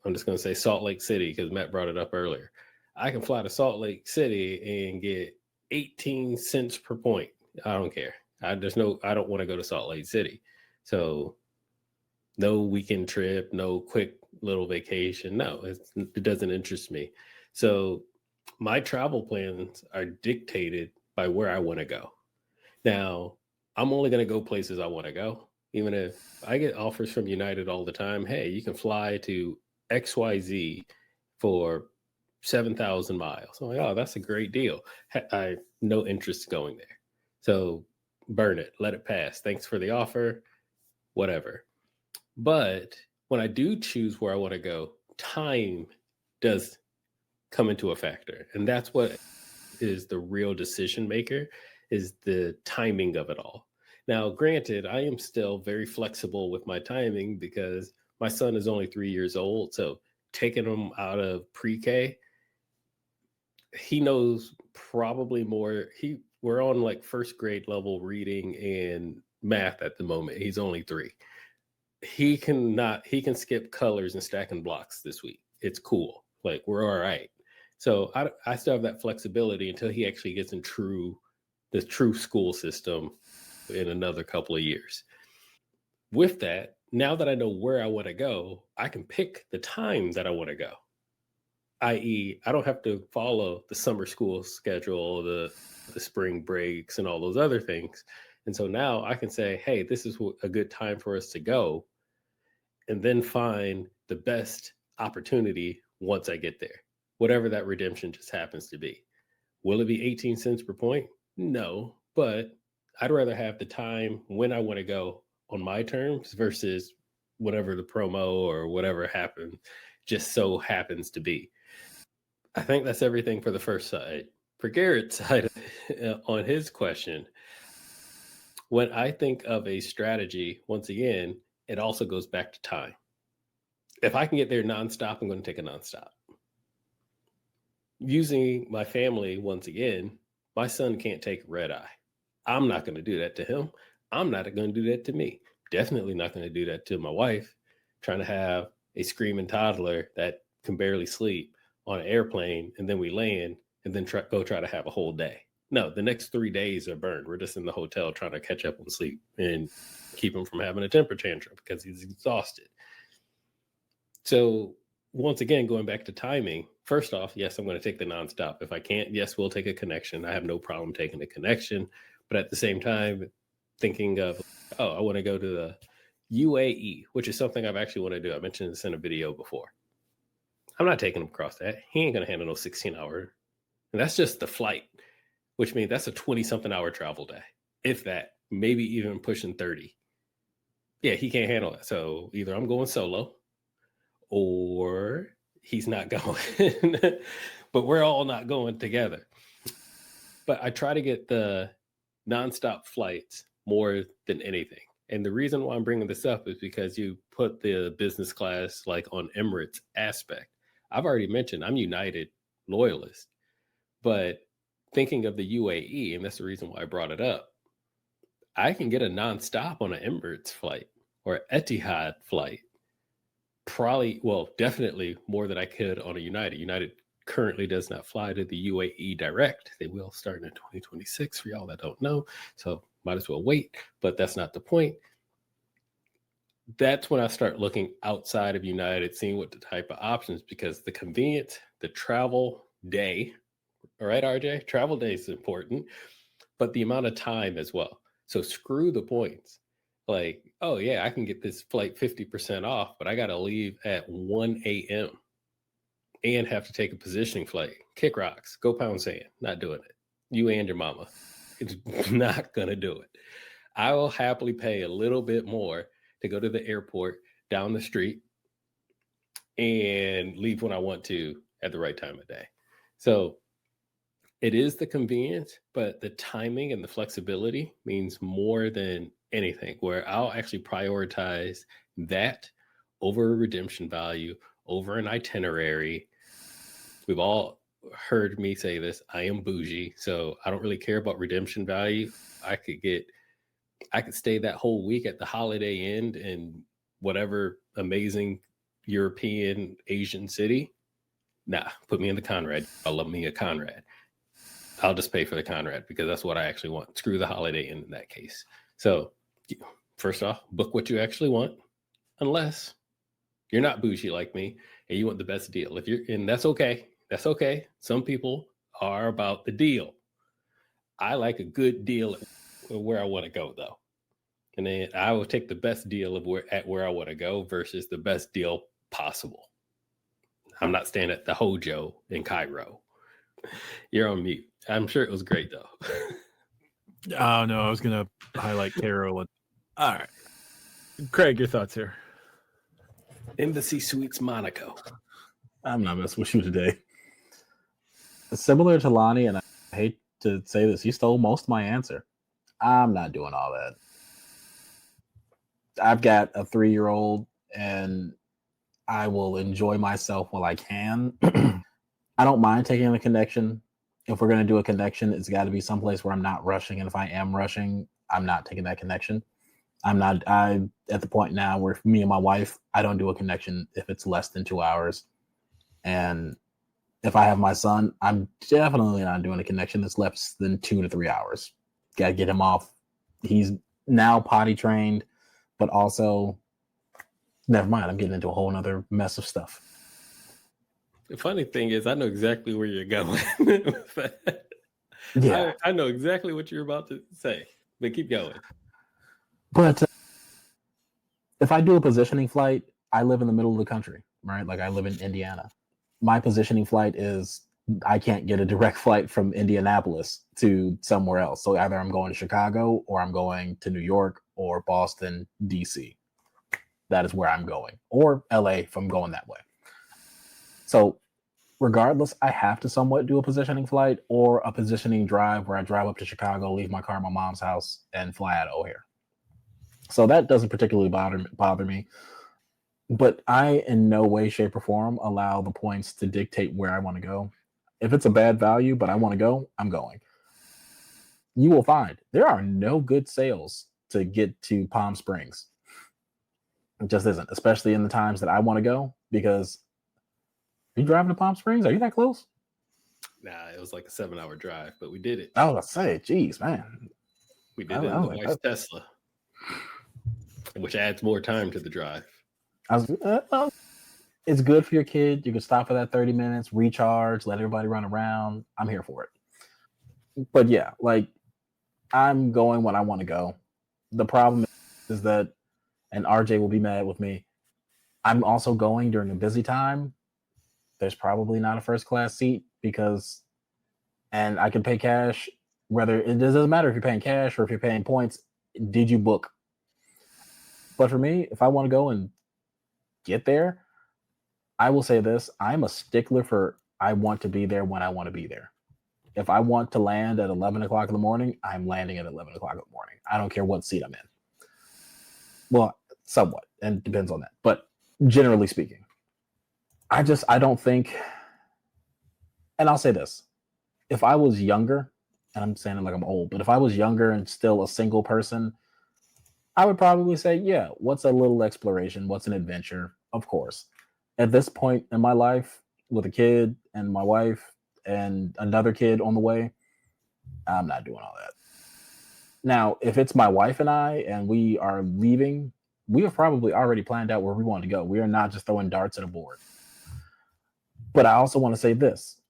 I'm just going to say Salt Lake City because Matt brought it up earlier. I can fly to Salt Lake City and get 18 cents per point. I don't care. I don't want to go to Salt Lake City. So no weekend trip, no quick little vacation. No, it doesn't interest me. So my travel plans are dictated by where I want to go. Now, I'm only going to go places I want to go. Even if I get offers from United all the time, hey, you can fly to XYZ for 7,000 miles. I'm like, oh, that's a great deal. I have no interest in going there. So burn it, let it pass. Thanks for the offer, whatever. But when I do choose where I want to go, time does come into a factor. And that's what is the real decision maker, is the timing of it all. Now, granted, I am still very flexible with my timing because my son is only 3 years old. So taking him out of pre-K, he knows probably more. We're on like first grade level reading and math at the moment. He's only 3. He can skip colors and stacking blocks this week. It's cool. Like, we're all right. So I still have that flexibility until he actually gets in the true school system in another couple of years. With that, now that I know where I want to go, I can pick the time that I want to go. i.e., I don't have to follow the summer school schedule, the spring breaks, and all those other things. And so now I can say, hey, this is a good time for us to go, and then find the best opportunity once I get there, whatever that redemption just happens to be. Will it be 18 cents per point? No, but I'd rather have the time when I want to go on my terms versus whatever the promo or whatever just so happens to be. I think that's everything for the first side. For Garrett's side, on his question, when I think of a strategy, once again, it also goes back to time. If I can get there nonstop, I'm going to take a nonstop. Using my family, once again, my son can't take a red eye. I'm not going to do that to him. I'm not going to do that to me. Definitely not going to do that to my wife, trying to have a screaming toddler that can barely sleep on an airplane, and then we land and then try to have a whole day. No, the next 3 days are burned. We're just in the hotel trying to catch up on sleep and keep him from having a temper tantrum because he's exhausted. So once again, going back to timing, First off, yes, I'm going to take the nonstop. If I can't, yes, we'll take a connection. I have no problem taking a connection. But at the same time, thinking of, I want to go to the UAE, which is something I've actually want to do. I mentioned this in a video before. I'm not taking him across that. He ain't going to handle no 16-hour. And that's just the flight, which means that's a 20-something hour travel day. If that, maybe even pushing 30. Yeah, he can't handle it. So either I'm going solo or he's not going. But we're all not going together. But I try to get the nonstop flights more than anything. And the reason why I'm bringing this up is because you put the business class like on Emirates aspect. I've already mentioned I'm United loyalist, but thinking of the UAE, and that's the reason why I brought it up, I can get a nonstop on an Emirates flight or Etihad flight. Probably, well, definitely more than I could on a United. United currently does not fly to the UAE direct. They will start in 2026 for y'all that don't know. So might as well wait, but that's not the point. That's when I start looking outside of United, seeing what the type of options, because the convenience, the travel day, all right, RJ, travel day is important, but the amount of time as well. So screw the points. Like, oh yeah, I can get this flight 50% off, but I got to leave at 1 a.m. and have to take a positioning flight. Kick rocks, go pound sand. Not doing it. You and your mama. It's not going to do it. I will happily pay a little bit more to go to the airport down the street and leave when I want to at the right time of day. So it is the convenience, but the timing and the flexibility means more than anything, where I'll actually prioritize that over redemption value, over an itinerary. We've all heard me say this. I am bougie, so I don't really care about redemption value. I could stay that whole week at the Holiday Inn in whatever amazing European Asian city. Nah, put me in the Conrad. I love me a Conrad. I'll just pay for the Conrad because that's what I actually want. Screw the Holiday Inn in that case. So first off, book what you actually want, unless you're not bougie like me and you want the best deal. And that's okay. That's okay. Some people are about the deal. I like a good deal where I want to go, though. And then I will take the best deal of where I want to go versus the best deal possible. I'm not staying at the Hojo in Cairo. You're on mute. I'm sure it was great, though. Oh, no, I was going to highlight Cairo. All right. Craig, your thoughts here. Embassy Suites Monaco. I'm not messing with you today. Similar to Lani, and I hate to say this, you stole most of my answer. I'm not doing all that. I've got a 3-year-old, and I will enjoy myself while I can. I don't mind taking a connection. If we're going to do a connection, it's got to be someplace where I'm not rushing. And if I am rushing, I'm not taking that connection. I'm at the point now where me and my wife, I don't do a connection if it's less than 2 hours. And if I have my son, I'm definitely not doing a connection that's less than 2 to 3 hours. Got to get him off. He's now potty trained, but also, never mind, I'm getting into a whole nother mess of stuff. The funny thing is, I know exactly where you're going. Yeah. I know exactly what you're about to say, but keep going. But if I do a positioning flight, I live in the middle of the country, right? Like I live in Indiana. My positioning flight is I can't get a direct flight from Indianapolis to somewhere else. So either I'm going to Chicago or I'm going to New York or Boston, DC. That is where I'm going. Or LA if I'm going that way. So regardless, I have to somewhat do a positioning flight or a positioning drive where I drive up to Chicago, leave my car at my mom's house, and fly out of O'Hare. So that doesn't particularly bother me. But I, in no way, shape, or form, allow the points to dictate where I want to go. If it's a bad value, but I want to go, I'm going. You will find there are no good sales to get to Palm Springs. It just isn't, especially in the times that I want to go, because are you driving to Palm Springs? Are you that close? Nah, it was like a 7-hour drive, but we did it. I was going to say, geez, man. We did it in the wife's Tesla, which adds more time to the drive. It's good for your kid. You can stop for that 30 minutes, recharge, let everybody run around. I'm here for it. But yeah, like I'm going when I want to go. The problem is that, and RJ will be mad with me, I'm also going during a busy time. There's probably not a first class seat because, and I can pay cash, whether it doesn't matter if you're paying cash or if you're paying points. Did you book? But for me, if I want to go and get there, I will say this: I'm a stickler for I want to be there when I want to be there. If I want to land at 11 o'clock in the morning, I'm landing at 11 o'clock in the morning. I don't care what seat I'm in. Well, somewhat, and it depends on that. But generally speaking, I don't think, and I'll say this: if I was younger, and I'm saying it like I'm old, but if I was younger and still a single person, I would probably say, yeah, what's a little exploration? What's an adventure? Of course. At this point in my life, with a kid and my wife and another kid on the way, I'm not doing all that. Now, if it's my wife and I and we are leaving, we have probably already planned out where we want to go. We are not just throwing darts at a board. But I also want to say this: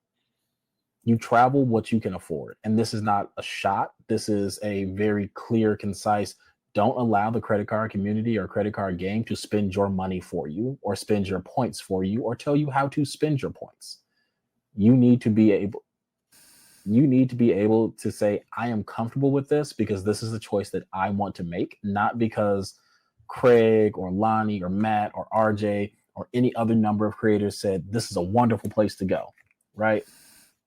you travel what you can afford. And this is not a shot. This is a very clear, concise. Don't allow the credit card community or credit card game to spend your money for you or spend your points for you or tell you how to spend your points. You need to be able to say, I am comfortable with this because this is a choice that I want to make, not because Craig or Lani or Matt or RJ or any other number of creators said this is a wonderful place to go, right?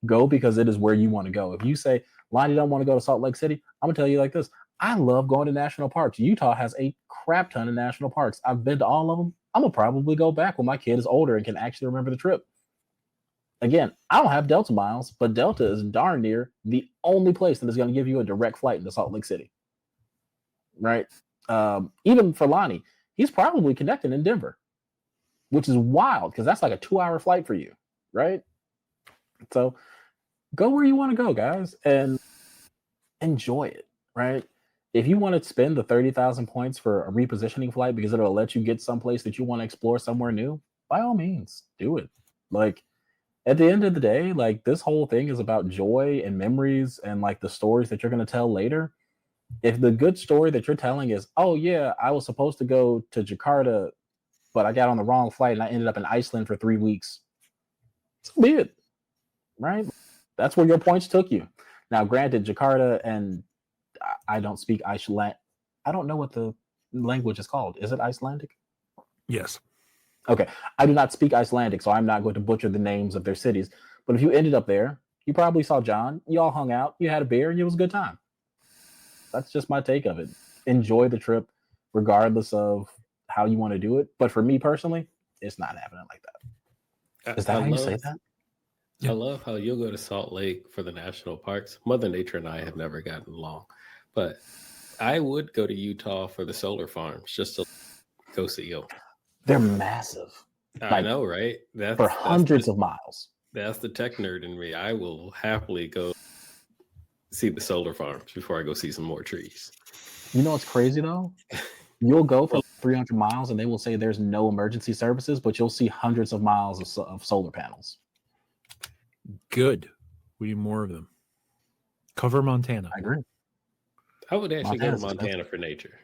Go because it is where you want to go. If you say, Lani don't want to go to Salt Lake City, I'm going to tell you like this: I love going to national parks. Utah has a crap ton of national parks. I've been to all of them. I'm going to probably go back when my kid is older and can actually remember the trip. Again, I don't have Delta miles, but Delta is darn near the only place that is going to give you a direct flight into Salt Lake City. Right? Even for Lani, he's probably connected in Denver, which is wild because that's like a 2-hour flight for you. Right? So go where you want to go, guys, and enjoy it. Right? If you want to spend the 30,000 points for a repositioning flight because it'll let you get someplace that you want to explore somewhere new, by all means, do it. Like, at the end of the day, like, this whole thing is about joy and memories and like the stories that you're going to tell later. If the good story that you're telling is, oh yeah, I was supposed to go to Jakarta, but I got on the wrong flight and I ended up in Iceland for 3 weeks, so be it. Right? That's where your points took you. Now, granted, Jakarta, and I don't speak Iceland. I don't know what the language is called. Is it Icelandic? Yes. Okay. I do not speak Icelandic, so I'm not going to butcher the names of their cities. But if you ended up there, you probably saw John. You all hung out. You had a beer, and it was a good time. That's just my take of it. Enjoy the trip, regardless of how you want to do it. But for me personally, it's not happening like that. Is that how you say that? I love how you'll go to Salt Lake for the national parks. Mother Nature and I have never gotten along, but I would go to Utah for the solar farms just to go see them. They're massive. I know, right? For hundreds of miles. That's the tech nerd in me. I will happily go see the solar farms before I go see some more trees. You know what's crazy though? You'll go for 300 miles and they will say there's no emergency services, but you'll see hundreds of miles of solar panels. Good. We need more of them. Cover Montana. I agree. I would actually go to Montana for nature.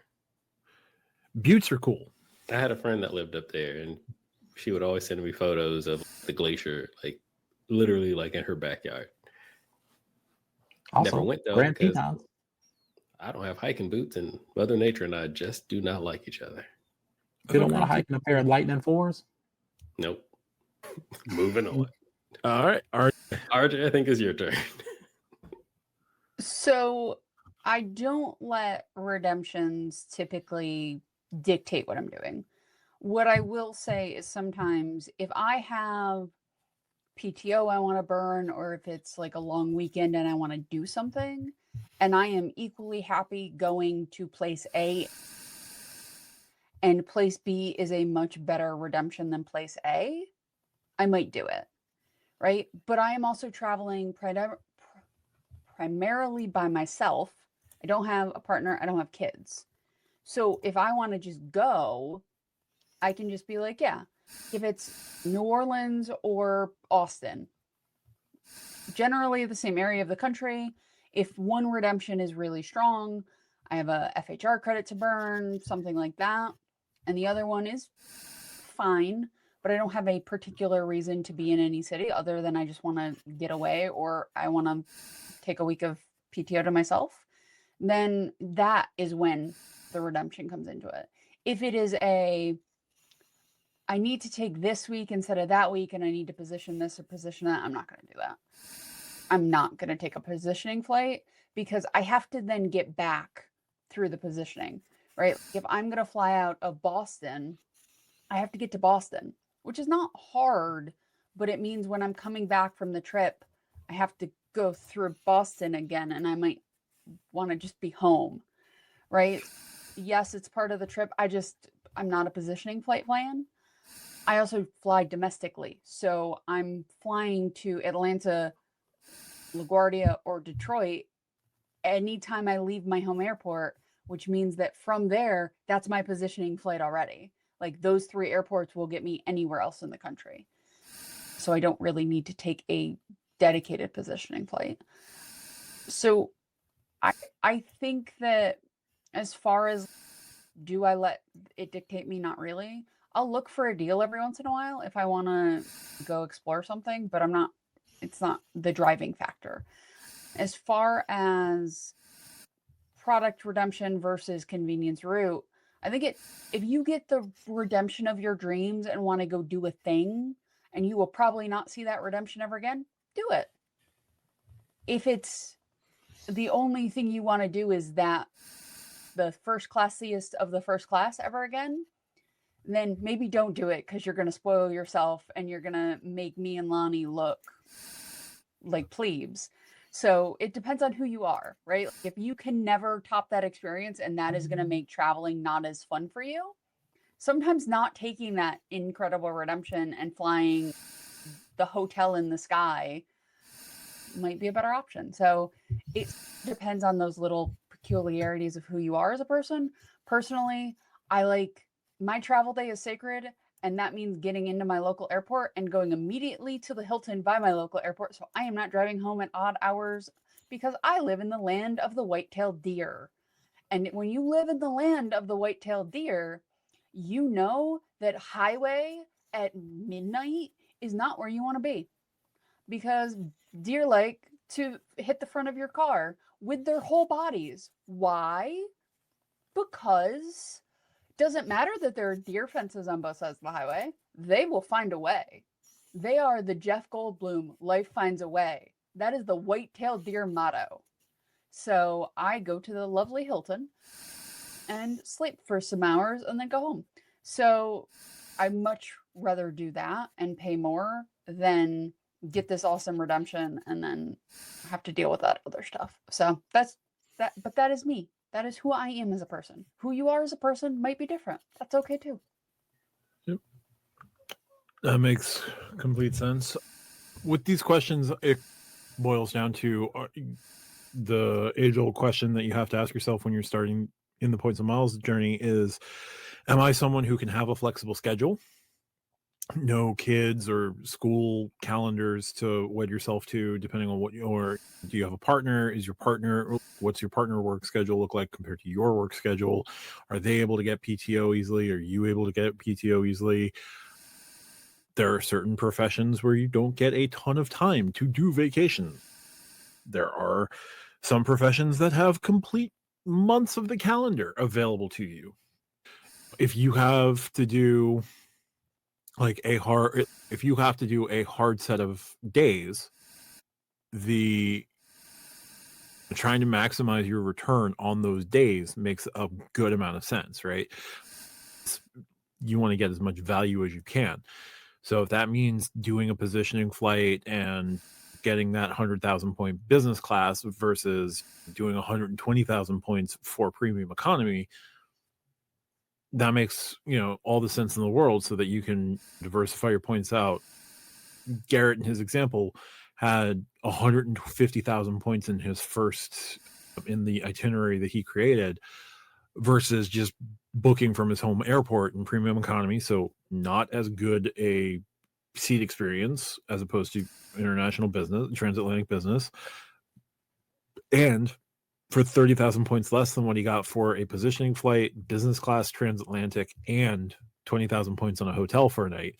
Buttes are cool. I had a friend that lived up there, and she would always send me photos of the glacier, like literally like in her backyard. Also, never went though because I don't have hiking boots, and Mother Nature and I just do not like each other. You don't want to hike in a pair of Lightning 4s? Nope. Moving on. All right. RJ, I think it's your turn. So I don't let redemptions typically dictate what I'm doing. What I will say is sometimes if I have PTO I want to burn, or if it's like a long weekend and I want to do something, and I am equally happy going to place A and place B is a much better redemption than place A, I might do it. Right? But I am also traveling primarily by myself. I don't have a partner. I don't have kids. So if I want to just go, I can just be like, yeah, if it's New Orleans or Austin, generally the same area of the country. If one redemption is really strong, I have a FHR credit to burn, something like that, and the other one is fine, but I don't have a particular reason to be in any city other than I just want to get away or I want to take a week of PTO to myself, then that is when the redemption comes into it. If it is I need to take this week instead of that week and I need to position this or position that, I'm not going to do that. I'm not going to take a positioning flight because I have to then get back through the positioning, right? If I'm going to fly out of Boston, I have to get to Boston, which is not hard, but it means when I'm coming back from the trip, I have to go through Boston again and I might want to just be home, right? Yes, it's part of the trip. I'm not a positioning flight plan. I also fly domestically. So I'm flying to Atlanta, LaGuardia, or Detroit anytime I leave my home airport, which means that from there, that's my positioning flight already. Like those 3 airports will get me anywhere else in the country. So I don't really need to take a dedicated positioning flight. So I think that as far as do I let it dictate me? Not really. I'll look for a deal every once in a while if I want to go explore something, but it's not the driving factor. As far as product redemption versus convenience route, I think if you get the redemption of your dreams and want to go do a thing and you will probably not see that redemption ever again, do it. If it's the only thing you want to do is that the first classiest of the first class ever again, then maybe don't do it because you're going to spoil yourself and you're going to make me and Lani look like plebes. So it depends on who you are, right? If you can never top that experience and that is going to make traveling not as fun for you, sometimes not taking that incredible redemption and flying the hotel in the sky might be a better option. So it depends on those little peculiarities of who you are as a person. Personally, I like my travel day is sacred, and that means getting into my local airport and going immediately to the Hilton by my local airport. So I am not driving home at odd hours because I live in the land of the white-tailed deer. And when you live in the land of the white-tailed deer, you know that highway at midnight is not where you want to be because deer like to hit the front of your car with their whole bodies. Why? Because doesn't matter that there are deer fences on both sides of the highway. They will find a way. They are the Jeff Goldblum, life finds a way. That is the white-tailed deer motto. So I go to the lovely Hilton and sleep for some hours and then go home. So I'd much rather do that and pay more than get this awesome redemption and then have to deal with that other stuff. So that's that. But that is me. That is who I am as a person. Who you are as a person might be different. That's okay too. Yep. That makes complete sense. With these questions, it boils down to the age-old question that you have to ask yourself when you're starting in the points and miles journey is, am I someone who can have a flexible schedule? No kids or school calendars to wed yourself to, depending on what do you have a partner? What's your partner work schedule look like compared to your work schedule? Are they able to get PTO easily? Are you able to get PTO easily? There are certain professions where you don't get a ton of time to do vacation. There are some professions that have complete months of the calendar available to you. If you have to do if you have to do a hard set of days, trying to maximize your return on those days makes a good amount of sense, right? You want to get as much value as you can. So if that means doing a positioning flight and getting that 100,000 point business class versus doing 120,000 points for premium economy, that makes all the sense in the world so that you can diversify your points out. Garrett, in his example, had 150,000 points in the itinerary that he created. versus just booking from his home airport in premium economy. So not as good a seat experience as opposed to international business, transatlantic business. And for 30,000 points less than what he got for a positioning flight, business class, transatlantic, and 20,000 points on a hotel for a night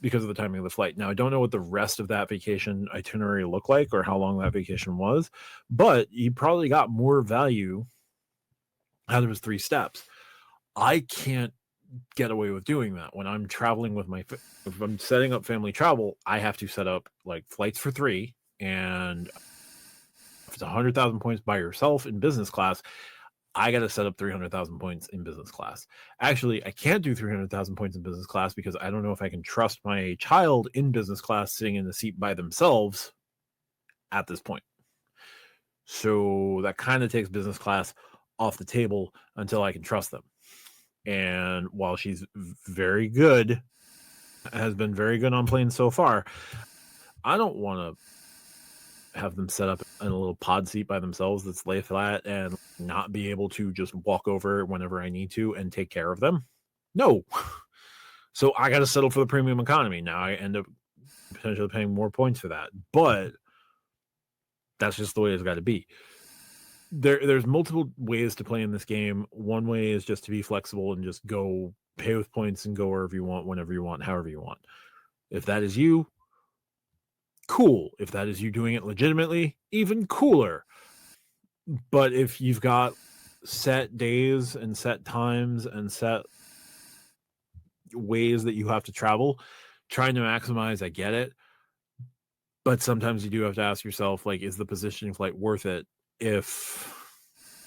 because of the timing of the flight. Now, I don't know what the rest of that vacation itinerary looked like or how long that vacation was, but he probably got more value out of his 3 steps. I can't get away with doing that when I'm traveling with if I'm setting up family travel. I have to set up like flights for 3, and if it's 100,000 points by yourself in business class, I got to set up 300,000 points in business class. Actually, I can't do 300,000 points in business class because I don't know if I can trust my child in business class sitting in the seat by themselves at this point. So that kind of takes business class off the table until I can trust them. And while she's very good, has been very good on planes so far, I don't want to have them set up in a little pod seat by themselves that's lay flat and not be able to just walk over whenever I need to and take care of them. No. So I got to settle for the premium economy. Now I end up potentially paying more points for that, but that's just the way it's got to be. There's multiple ways to play in this game. One way is just to be flexible and just go pay with points and go wherever you want, whenever you want, however you want. If that is you, cool. If that is you doing it legitimately, even cooler. But if you've got set days and set times and set ways that you have to travel, trying to maximize, I get it. But sometimes you do have to ask yourself, like, is the positioning flight worth it if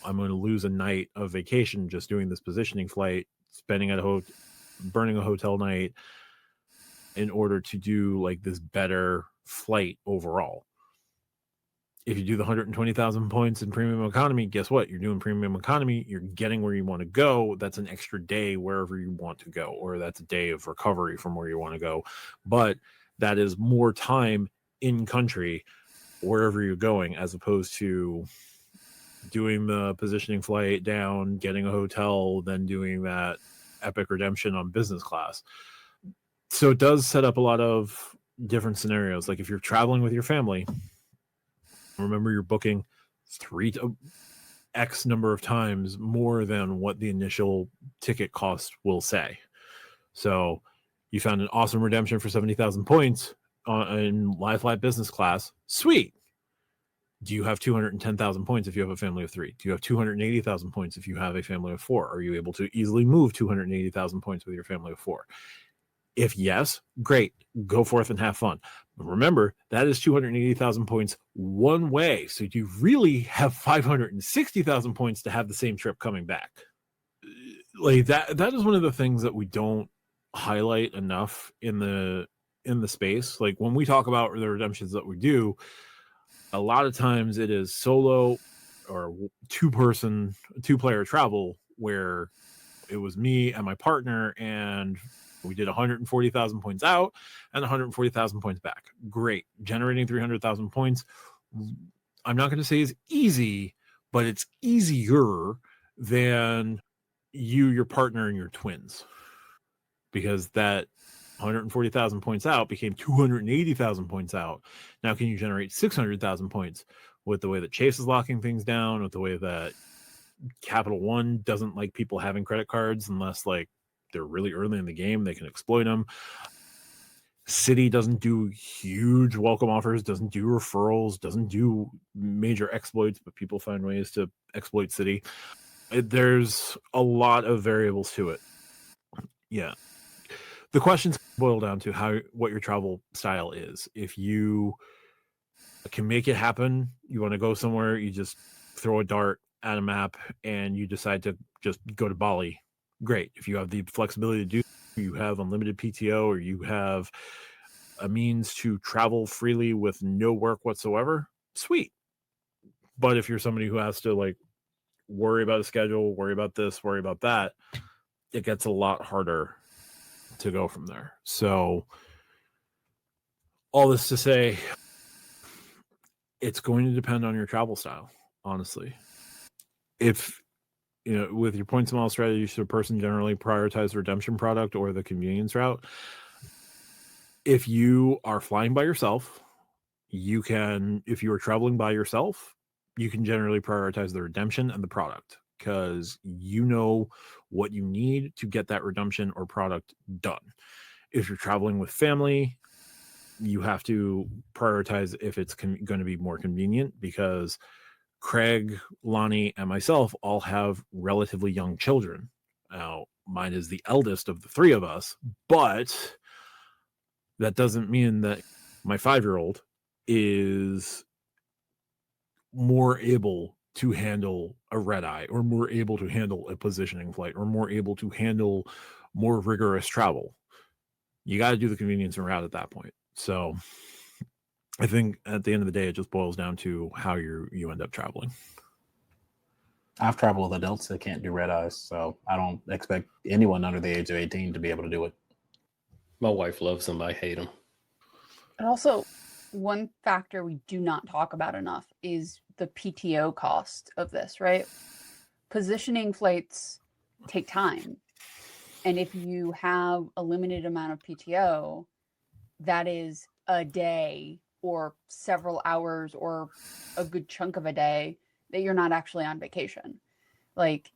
I'm going to lose a night of vacation just doing this positioning flight, spending at burning a hotel night in order to do like this better flight overall? If you do the 120,000 points in premium economy, guess what? You're doing premium economy. You're getting where you want to go. That's an extra day wherever you want to go, or that's a day of recovery from where you want to go. But that is more time in country wherever you're going, as opposed to doing the positioning flight down, getting a hotel, then doing that epic redemption on business class. So it does set up a lot of different scenarios. Like if you're traveling with your family, remember you're booking X number of times more than what the initial ticket cost will say. So you found an awesome redemption for 70,000 points in lie flat business class. Sweet. Do you have 210,000 points if you have a family of 3? Do you have 280,000 points if you have a family of 4? Are you able to easily move 280,000 points with your family of 4? If yes, great. Go forth and have fun. But remember, that is 280,000 points one way. So you really have 560,000 points to have the same trip coming back. Like that is one of the things that we don't highlight enough in the space. Like when we talk about the redemptions that we do, a lot of times it is solo or two-player travel where it was me and my partner, and we did 140,000 points out and 140,000 points back. Great. Generating 300,000 points, I'm not going to say is easy, but it's easier than you, your partner, and your twins. Because that 140,000 points out became 280,000 points out. Now, can you generate 600,000 points with the way that Chase is locking things down, with the way that Capital One doesn't like people having credit cards unless like they're really early in the game, they can exploit them. Citi doesn't do huge welcome offers, doesn't do referrals, doesn't do major exploits, but people find ways to exploit Citi. There's a lot of variables to it. Yeah. The questions boil down to what your travel style is. If you can make it happen, you want to go somewhere, you just throw a dart at a map and you decide to just go to Bali, great. If you have the flexibility to do, you have unlimited PTO, or you have a means to travel freely with no work whatsoever, sweet. But if you're somebody who has to like worry about a schedule, worry about this, worry about that, it gets a lot harder to go from there. So all this to say, it's going to depend on your travel style, honestly. If with your points mile strategy, should a person generally prioritize the redemption product or the convenience route? If you are flying by yourself, you can, if you are traveling by yourself, you can generally prioritize the redemption and the product, because you know what you need to get that redemption or product done. If you're traveling with family, you have to prioritize if it's going to be more convenient, because Craig, Lani, and myself all have relatively young children. Now, mine is the eldest of the three of us, but that doesn't mean that my 5-year-old is more able to handle a red eye, or more able to handle a positioning flight, or more able to handle more rigorous travel. You got to do the convenience and route at that point. So I think at the end of the day, it just boils down to how you end up traveling. I've traveled with adults that can't do red eyes, so I don't expect anyone under the age of 18 to be able to do it. My wife loves them. I hate them. And also, one factor we do not talk about enough is the PTO cost of this, right? Positioning flights take time. And if you have a limited amount of PTO, that is a day or several hours or a good chunk of a day that you're not actually on vacation. Like,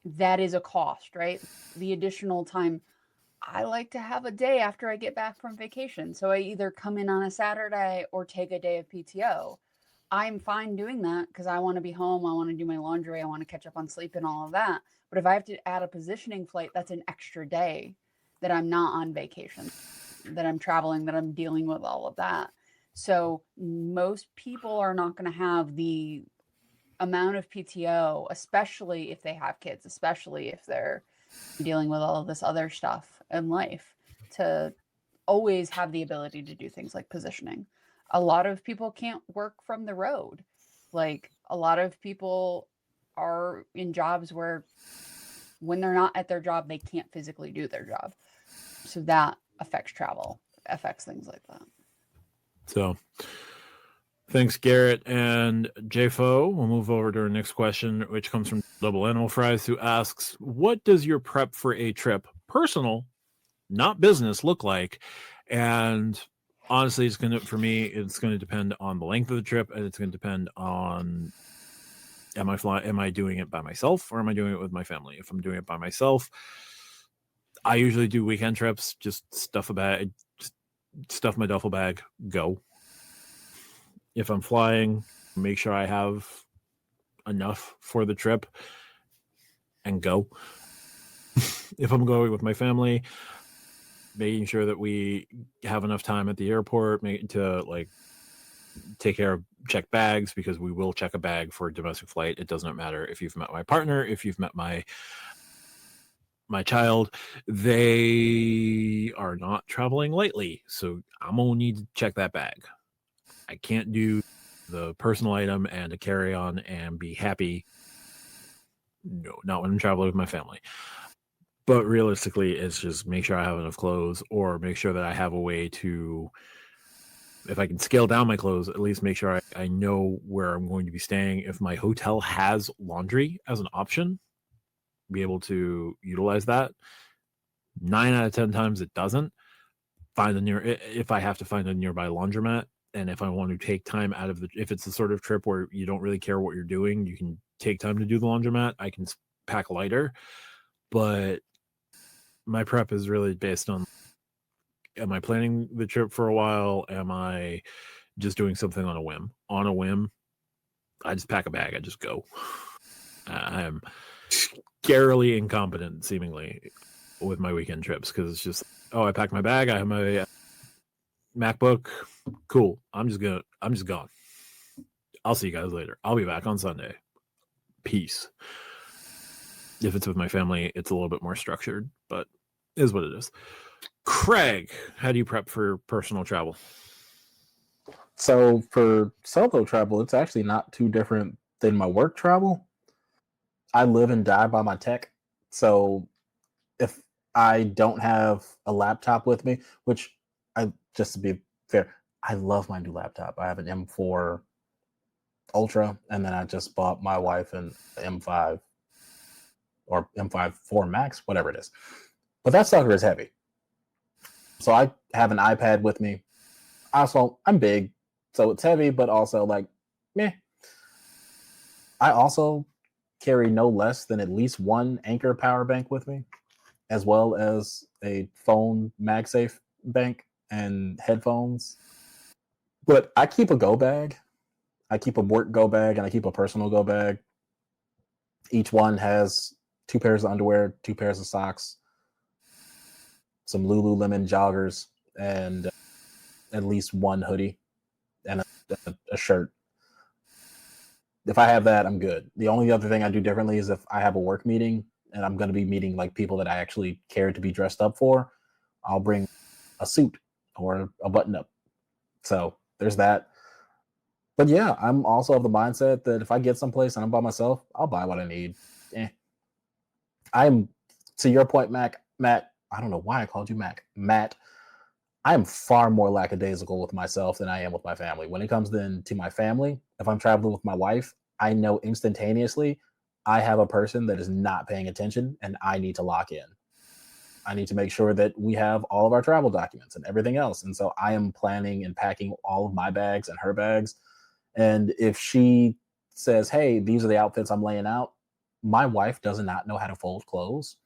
that is a cost, right? The additional time. I like to have a day after I get back from vacation. So I either come in on a Saturday or take a day of PTO. I'm fine doing that because I want to be home. I want to do my laundry. I want to catch up on sleep and all of that. But if I have to add a positioning flight, that's an extra day that I'm not on vacation, that I'm traveling, that I'm dealing with all of that. So most people are not going to have the amount of PTO, especially if they have kids, especially if they're dealing with all of this other stuff in life, to always have the ability to do things like positioning. A lot of people can't work from the road. Like, a lot of people are in jobs where when they're not at their job, they can't physically do their job. So that affects travel, affects things like that. So thanks, Garrett and JFO. We'll move over to our next question, which comes from Double Animal Fries, who asks, what does your prep for a trip, personal, not business, look like? And honestly, it's going to depend on the length of the trip, and it's going to depend on, am I doing it by myself, or am I doing it with my family? If I'm doing it by myself, I usually do weekend trips, just stuff my duffel bag, go. If I'm flying, make sure I have enough for the trip and go. If I'm going with my family, making sure that we have enough time at the airport to take care of check bags, because we will check a bag for a domestic flight. It does not matter if you've met my partner, if you've met my child, they are not traveling lightly. So I'm going to need to check that bag. I can't do the personal item and a carry-on and be happy. No, not when I'm traveling with my family. But realistically, it's just make sure I have enough clothes, or make sure that I have a way to, if I can scale down my clothes, at least make sure I know where I'm going to be staying. If my hotel has laundry as an option, be able to utilize that. 9 out of 10 times it doesn't. If I have to find a nearby laundromat, and if I want to take time out of if it's the sort of trip where you don't really care what you're doing, you can take time to do the laundromat. I can pack lighter, but my prep is really based on, am I planning the trip for a while? Am I just doing something on a whim? On a whim, I just pack a bag. I just go. I'm scarily incompetent, seemingly, with my weekend trips, because it's just, I packed my bag. I have my MacBook. Cool. I'm just gone. I'll see you guys later. I'll be back on Sunday. Peace. If it's with my family, it's a little bit more structured, but it is what it is. Craig, how do you prep for personal travel? So for solo travel, it's actually not too different than my work travel. I live and die by my tech. So if I don't have a laptop with me, which just to be fair, I love my new laptop. I have an M4 Ultra, and then I just bought my wife an M5 or M5 4 Max, whatever it is. But that sucker is heavy. So I have an iPad with me. Also, I'm big, so it's heavy, but also like, meh. I also carry no less than at least one Anker power bank with me, as well as a phone MagSafe bank and headphones. But I keep a go bag. I keep a work go bag and I keep a personal go bag. Each one has 2 pairs of underwear, 2 pairs of socks, some Lululemon joggers, and at least one hoodie and a shirt. If I have that, I'm good. The only other thing I do differently is if I have a work meeting and I'm going to be meeting like people that I actually care to be dressed up for, I'll bring a suit or a button up. So there's that. But yeah, I'm also of the mindset that if I get someplace and I'm by myself, I'll buy what I need. I'm, to your point, Matt, I don't know why I called you Matt, I am far more lackadaisical with myself than I am with my family. When it comes then to my family, if I'm traveling with my wife, I know instantaneously I have a person that is not paying attention and I need to lock in. I need to make sure that we have all of our travel documents and everything else. And so I am planning and packing all of my bags and her bags. And if she says, hey, these are the outfits I'm laying out, my wife does not know how to fold clothes.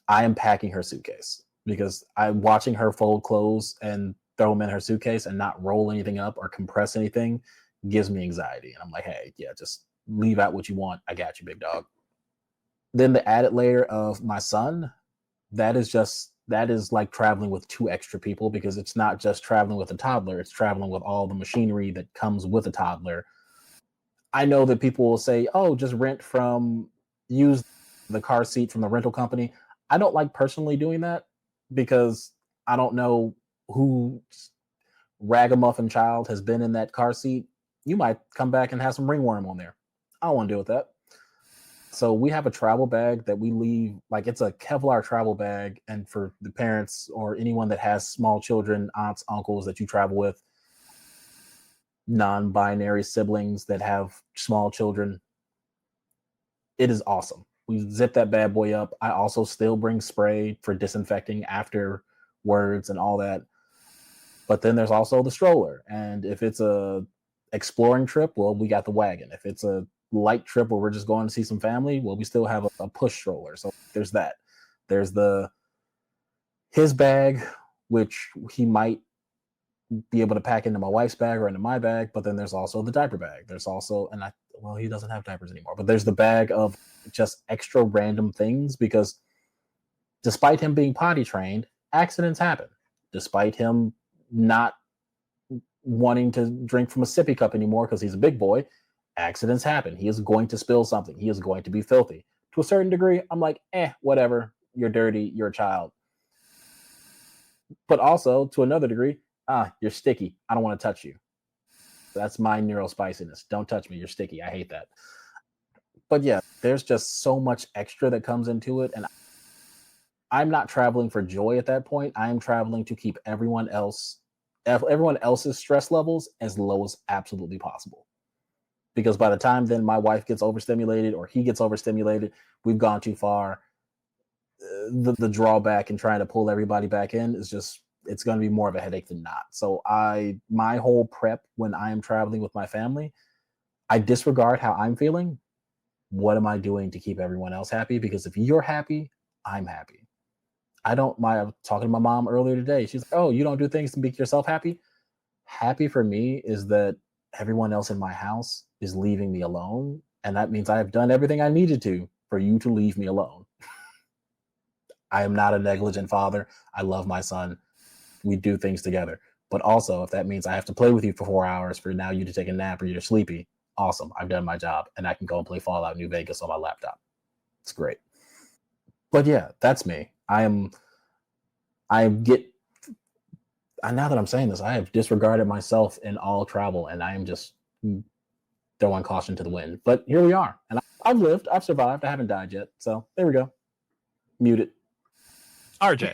I am packing her suitcase because I'm watching her fold clothes and throw them in her suitcase and not roll anything up or compress anything gives me anxiety. And I'm like, hey, yeah, just leave out what you want. I got you, big dog. Then the added layer of my son, that is like traveling with 2 extra people because it's not just traveling with a toddler, it's traveling with all the machinery that comes with a toddler. I know that people will say, oh, just use the car seat from the rental company. I don't like personally doing that because I don't know who ragamuffin child has been in that car seat. You might come back and have some ringworm on there. I don't want to deal with that. So we have a travel bag that we leave, like it's a Kevlar travel bag. And for the parents or anyone that has small children, aunts, uncles that you travel with, non-binary siblings that have small children, it is awesome. We zip that bad boy up. I also still bring spray for disinfecting afterwards and all that. But then there's also the stroller. And if it's a exploring trip, well, we got the wagon. If it's a light trip where we're just going to see some family, well, we still have a push stroller. So there's that. There's his bag, which he might be able to pack into my wife's bag or into my bag. But then there's also the diaper bag. There's also, he doesn't have diapers anymore, but there's the bag of just extra random things because despite him being potty trained, accidents happen. Despite him not wanting to drink from a sippy cup anymore because he's a big boy, accidents happen. He is going to spill something. He is going to be filthy. To a certain degree, I'm like, whatever. You're dirty. You're a child. But also, to another degree, you're sticky. I don't want to touch you. That's my neurospiciness. Don't touch me. You're sticky. I hate that. But yeah, there's just so much extra that comes into it. And I'm not traveling for joy at that point. I'm traveling to keep everyone else's stress levels as low as absolutely possible. Because by the time then my wife gets overstimulated or he gets overstimulated, we've gone too far. The drawback in trying to pull everybody back in is just, it's going to be more of a headache than not. So my whole prep when I am traveling with my family, I disregard how I'm feeling. What am I doing to keep everyone else happy? Because if you're happy, I'm happy. I was talking to my mom earlier today. She's like, oh, you don't do things to make yourself happy? Happy for me is that everyone else in my house is leaving me alone. And that means I have done everything I needed to for you to leave me alone. I am not a negligent father. I love my son. We do things together. But also, if that means I have to play with you for 4 hours for now you to take a nap or you're sleepy, awesome. I've done my job and I can go and play Fallout New Vegas on my laptop. It's great. But yeah, that's me. Now that I'm saying this, I have disregarded myself in all travel and I am just throwing caution to the wind. But here we are. And I've lived, I've survived. I haven't died yet. So there we go. Mute it. RJ.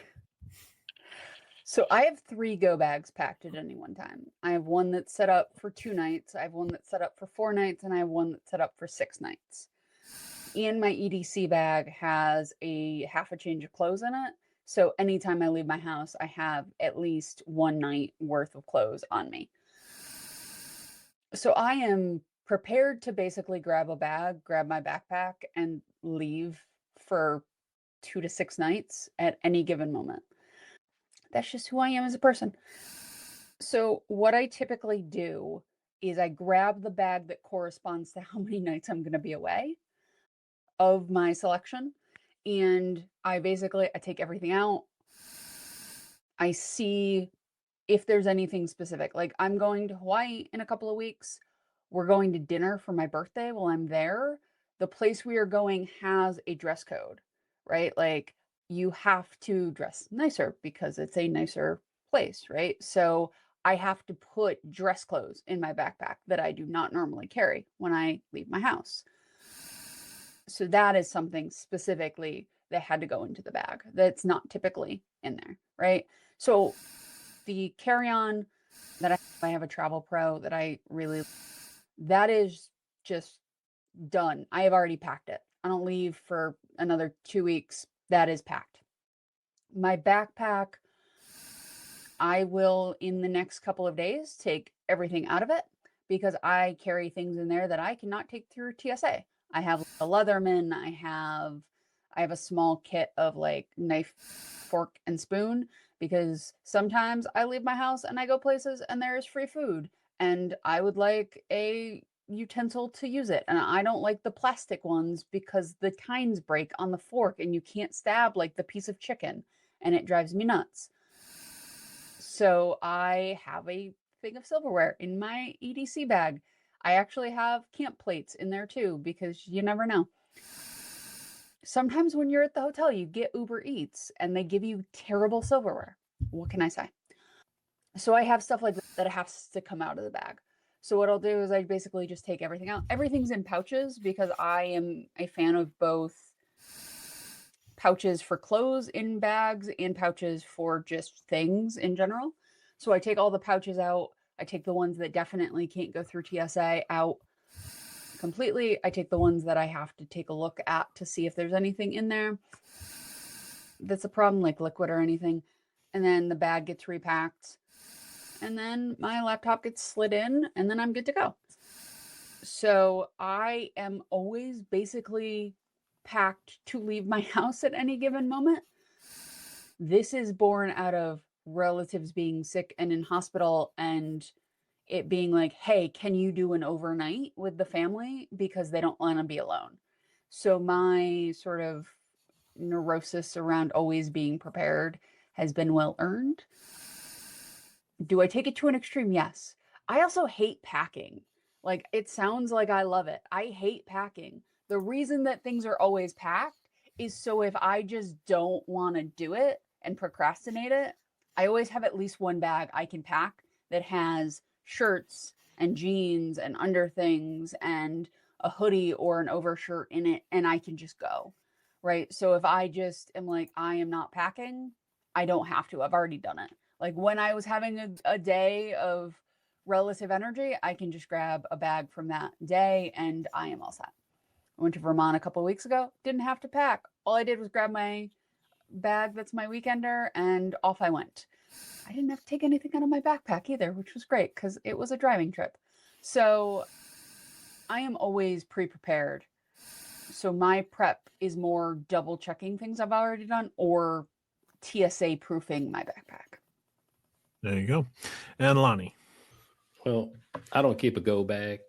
So I have 3 go bags packed at any one time. I have one that's set up for 2 nights. I have one that's set up for 4 nights, and I have one that's set up for 6 nights. And my EDC bag has a half a change of clothes in it. So anytime I leave my house, I have at least one night worth of clothes on me. So I am prepared to basically grab a bag, grab my backpack, and leave for 2 to 6 nights at any given moment. That's just who I am as a person. So what I typically do is I grab the bag that corresponds to how many nights I'm going to be away of my selection. And I take everything out. I see if there's anything specific. Like I'm going to Hawaii in a couple of weeks. We're going to dinner for my birthday while I'm there. The place we are going has a dress code, right? Like you have to dress nicer because it's a nicer place, right? So I have to put dress clothes in my backpack that I do not normally carry when I leave my house. So that is something specifically that had to go into the bag that's not typically in there, right? So the carry-on that I have a Travel Pro that I really, that is just done. I have already packed it. I don't leave for another 2 weeks. That is packed. My backpack, I will in the next couple of days take everything out of it because I carry things in there that I cannot take through TSA. I have a Leatherman. I have a small kit of like knife, fork, and spoon because sometimes I leave my house and I go places and there is free food and I would like a utensil to use it. And I don't like the plastic ones because the tines break on the fork and you can't stab like the piece of chicken and it drives me nuts. So I have a thing of silverware in my EDC bag. I actually have camp plates in there too, because you never know. Sometimes when you're at the hotel, you get Uber Eats and they give you terrible silverware. What can I say? So I have stuff like that has to come out of the bag. So what I'll do is I basically just take everything out. Everything's in pouches because I am a fan of both pouches for clothes in bags and pouches for just things in general. So I take all the pouches out. I take the ones that definitely can't go through TSA out completely. I take the ones that I have to take a look at to see if there's anything in there that's a problem, like liquid or anything. And then the bag gets repacked. And then my laptop gets slid in, and then I'm good to go. So I am always basically packed to leave my house at any given moment. This is born out of relatives being sick and in hospital and it being like, hey, can you do an overnight with the family because they don't want to be alone? So my sort of neurosis around always being prepared has been well earned. Do I take it to an extreme? Yes. I also hate packing. Like it sounds like I love it. I hate packing. The reason that things are always packed is so if I just don't want to do it and procrastinate it, I always have at least one bag I can pack that has shirts and jeans and underthings and a hoodie or an overshirt in it, and I can just go, right? So if I just am like, I am not packing, I don't have to. I've already done it. Like when I was having a day of relative energy, I can just grab a bag from that day and I am all set. I went to Vermont a couple of weeks ago, didn't have to pack. All I did was grab my bag that's my weekender and off I went. I didn't have to take anything out of my backpack either, which was great because it was a driving trip. So I am always pre-prepared. So my prep is more double checking things I've already done or TSA proofing my backpack. There you go. And Lani. Well, I don't keep a go bag,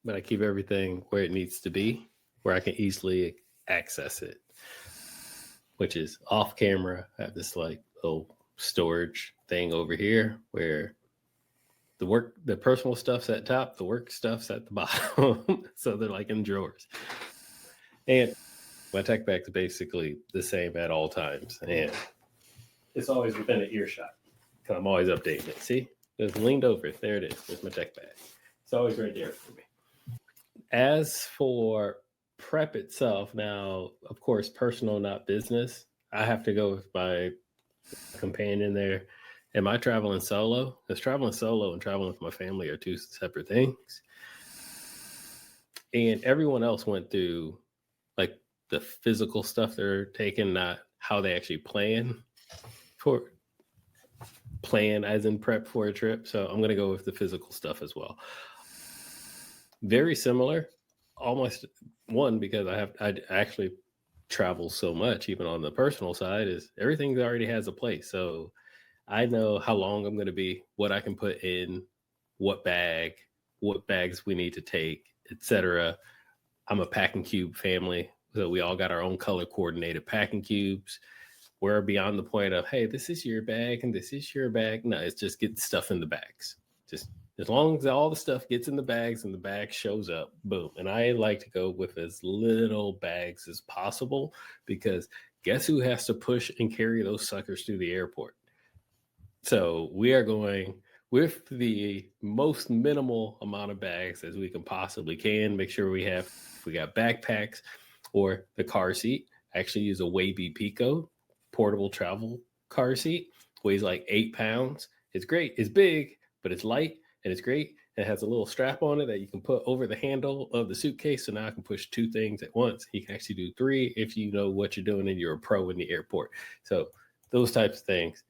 but I keep everything where it needs to be, where I can easily access it, which is off camera. I have this like little storage thing over here where the personal stuff's at top, the work stuff's at the bottom. So they're like in drawers. And my tech bag's basically the same at all times. And it's always within an earshot because I'm always updating it. See, it's leaned over. There it is. There's my tech bag. It's always right there for me. As for prep itself, now, of course, personal, not business. I have to go with my companion there. Am I traveling solo? Because traveling solo and traveling with my family are two separate things. And everyone else went through, like the physical stuff they're taking, not how they actually plan as in prep for a trip. So I'm going to go with the physical stuff as well. Very similar, almost one, because I actually travel so much, even on the personal side, is everything already has a place. So I know how long I'm going to be, what I can put in, what bags we need to take, etc. I'm a packing cube family, so we all got our own color coordinated packing cubes. We're beyond the point of, hey, this is your bag and this is your bag. No, it's just get stuff in the bags. Just as long as all the stuff gets in the bags and the bag shows up, boom. And I like to go with as little bags as possible, because guess who has to push and carry those suckers through the airport? So we are going with the most minimal amount of bags as we can possibly can. Make sure we got backpacks or the car seat. I actually use a Wavy Pico portable travel car seat. Weighs like 8 pounds. It's great. It's big, but it's light and it's great. It has a little strap on it that you can put over the handle of the suitcase. So now I can push 2 things at once. You can actually do 3 if you know what you're doing and you're a pro in the airport. So those types of things.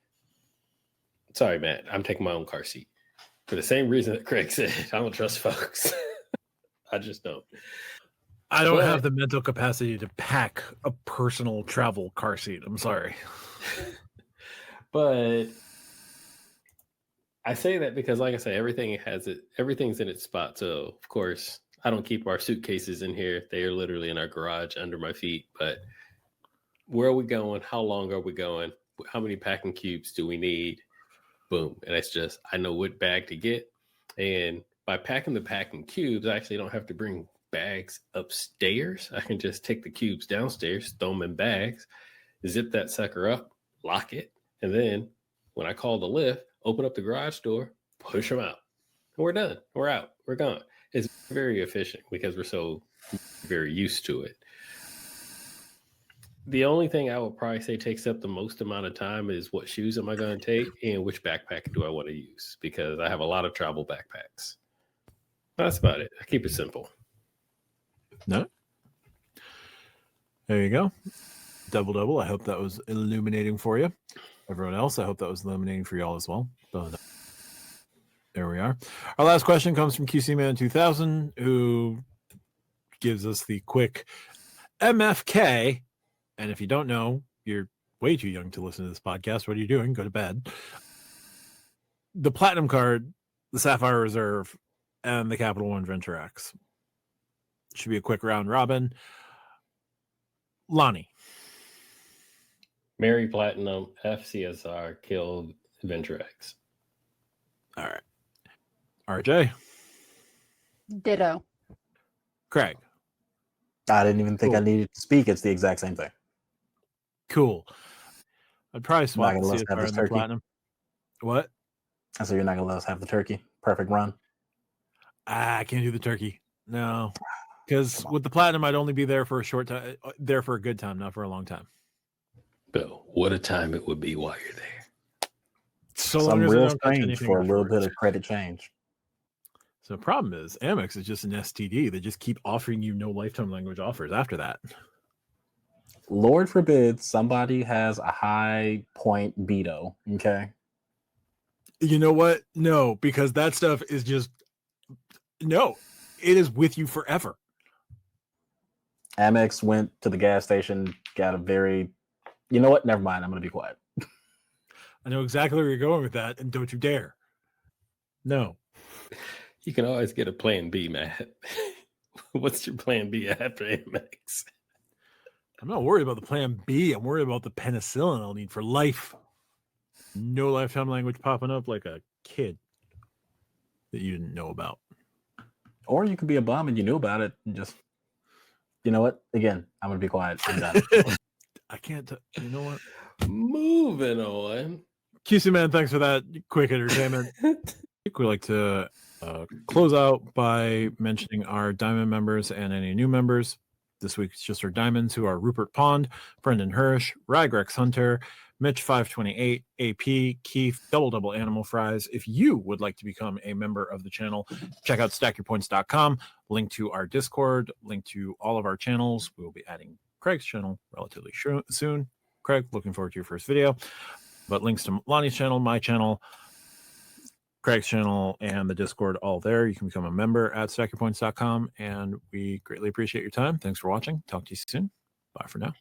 Sorry, Matt, I'm taking my own car seat for the same reason that Craig said. I don't trust folks. I just don't. I don't have the mental capacity to pack a personal travel car seat. I'm sorry. But I say that because, like I say, everything's in its spot. So, of course, I don't keep our suitcases in here. They are literally in our garage under my feet. But where are we going? How long are we going? How many packing cubes do we need? Boom. And it's just, I know what bag to get. And by packing the packing cubes, I actually don't have to bring bags upstairs. I can just take the cubes downstairs, throw them in bags, zip that sucker up, lock it. And then when I call the lift, open up the garage door, push them out. And we're done. We're out. We're gone. It's very efficient because we're so very used to it. The only thing I would probably say takes up the most amount of time is what shoes am I going to take and which backpack do I want to use, because I have a lot of travel backpacks. That's about it. I keep it simple. No. There you go. Double. I hope that was illuminating for you. Everyone else, I hope that was illuminating for y'all as well. But there we are. Our last question comes from QC Man 2000, who gives us the quick MFK. And if you don't know, you're way too young to listen to this podcast. What are you doing? Go to bed. The Platinum card, the Sapphire Reserve, and the Capital One Venture X. Should be a quick round robin. Lani. Mary Platinum, FCSR, killed Venture X. All right. RJ. Ditto. Craig. I didn't even think I needed to speak. It's the exact same thing. Cool. I'd probably swap Not the gonna let us have CSR this and the turkey. Platinum. What? I said you're not gonna let us have the turkey. Perfect run. I can't do the turkey. No. Because with the Platinum, I'd only be there for a short time, there for a good time, not for a long time. Bill, what a time it would be while you're there. So Some long as I real don't touch change anything for a little before. bit of credit change. So the problem is Amex is just an STD. They just keep offering you no lifetime language offers after that. Lord forbid somebody has a high point veto. Okay. You know what? No, because that stuff is just no. It is with you forever. Amex went to the gas station, got a very, you know what? Never mind. I'm going to be quiet. I know exactly where you're going with that, and don't you dare. No. You can always get a plan B, Matt. What's your plan B after Amex? I'm not worried about the plan B. I'm worried about the penicillin I'll need for life. No lifetime language popping up like a kid that you didn't know about. Or you could be a bum and you knew about it and just, you know what? Again, I'm going to be quiet. I'm done. I can't. You know what? Moving on. QC Man, thanks for that quick entertainment. I think we like to close out by mentioning our Diamond members and any new members. This week it's just our Diamonds, who are Rupert Pond, Brendan Hirsch, Rygrex Hunter, Mitch 528, AP, Keith, Double Animal Fries. If you would like to become a member of the channel, check out stackyourpoints.com. Link to our Discord, link to all of our channels. We will be adding Craig's channel relatively soon. Craig, looking forward to your first video. But links to Lani's channel, my channel, Craig's channel, and the Discord all there. You can become a member at stackyourpoints.com, and we greatly appreciate your time. Thanks for watching. Talk to you soon. Bye for now.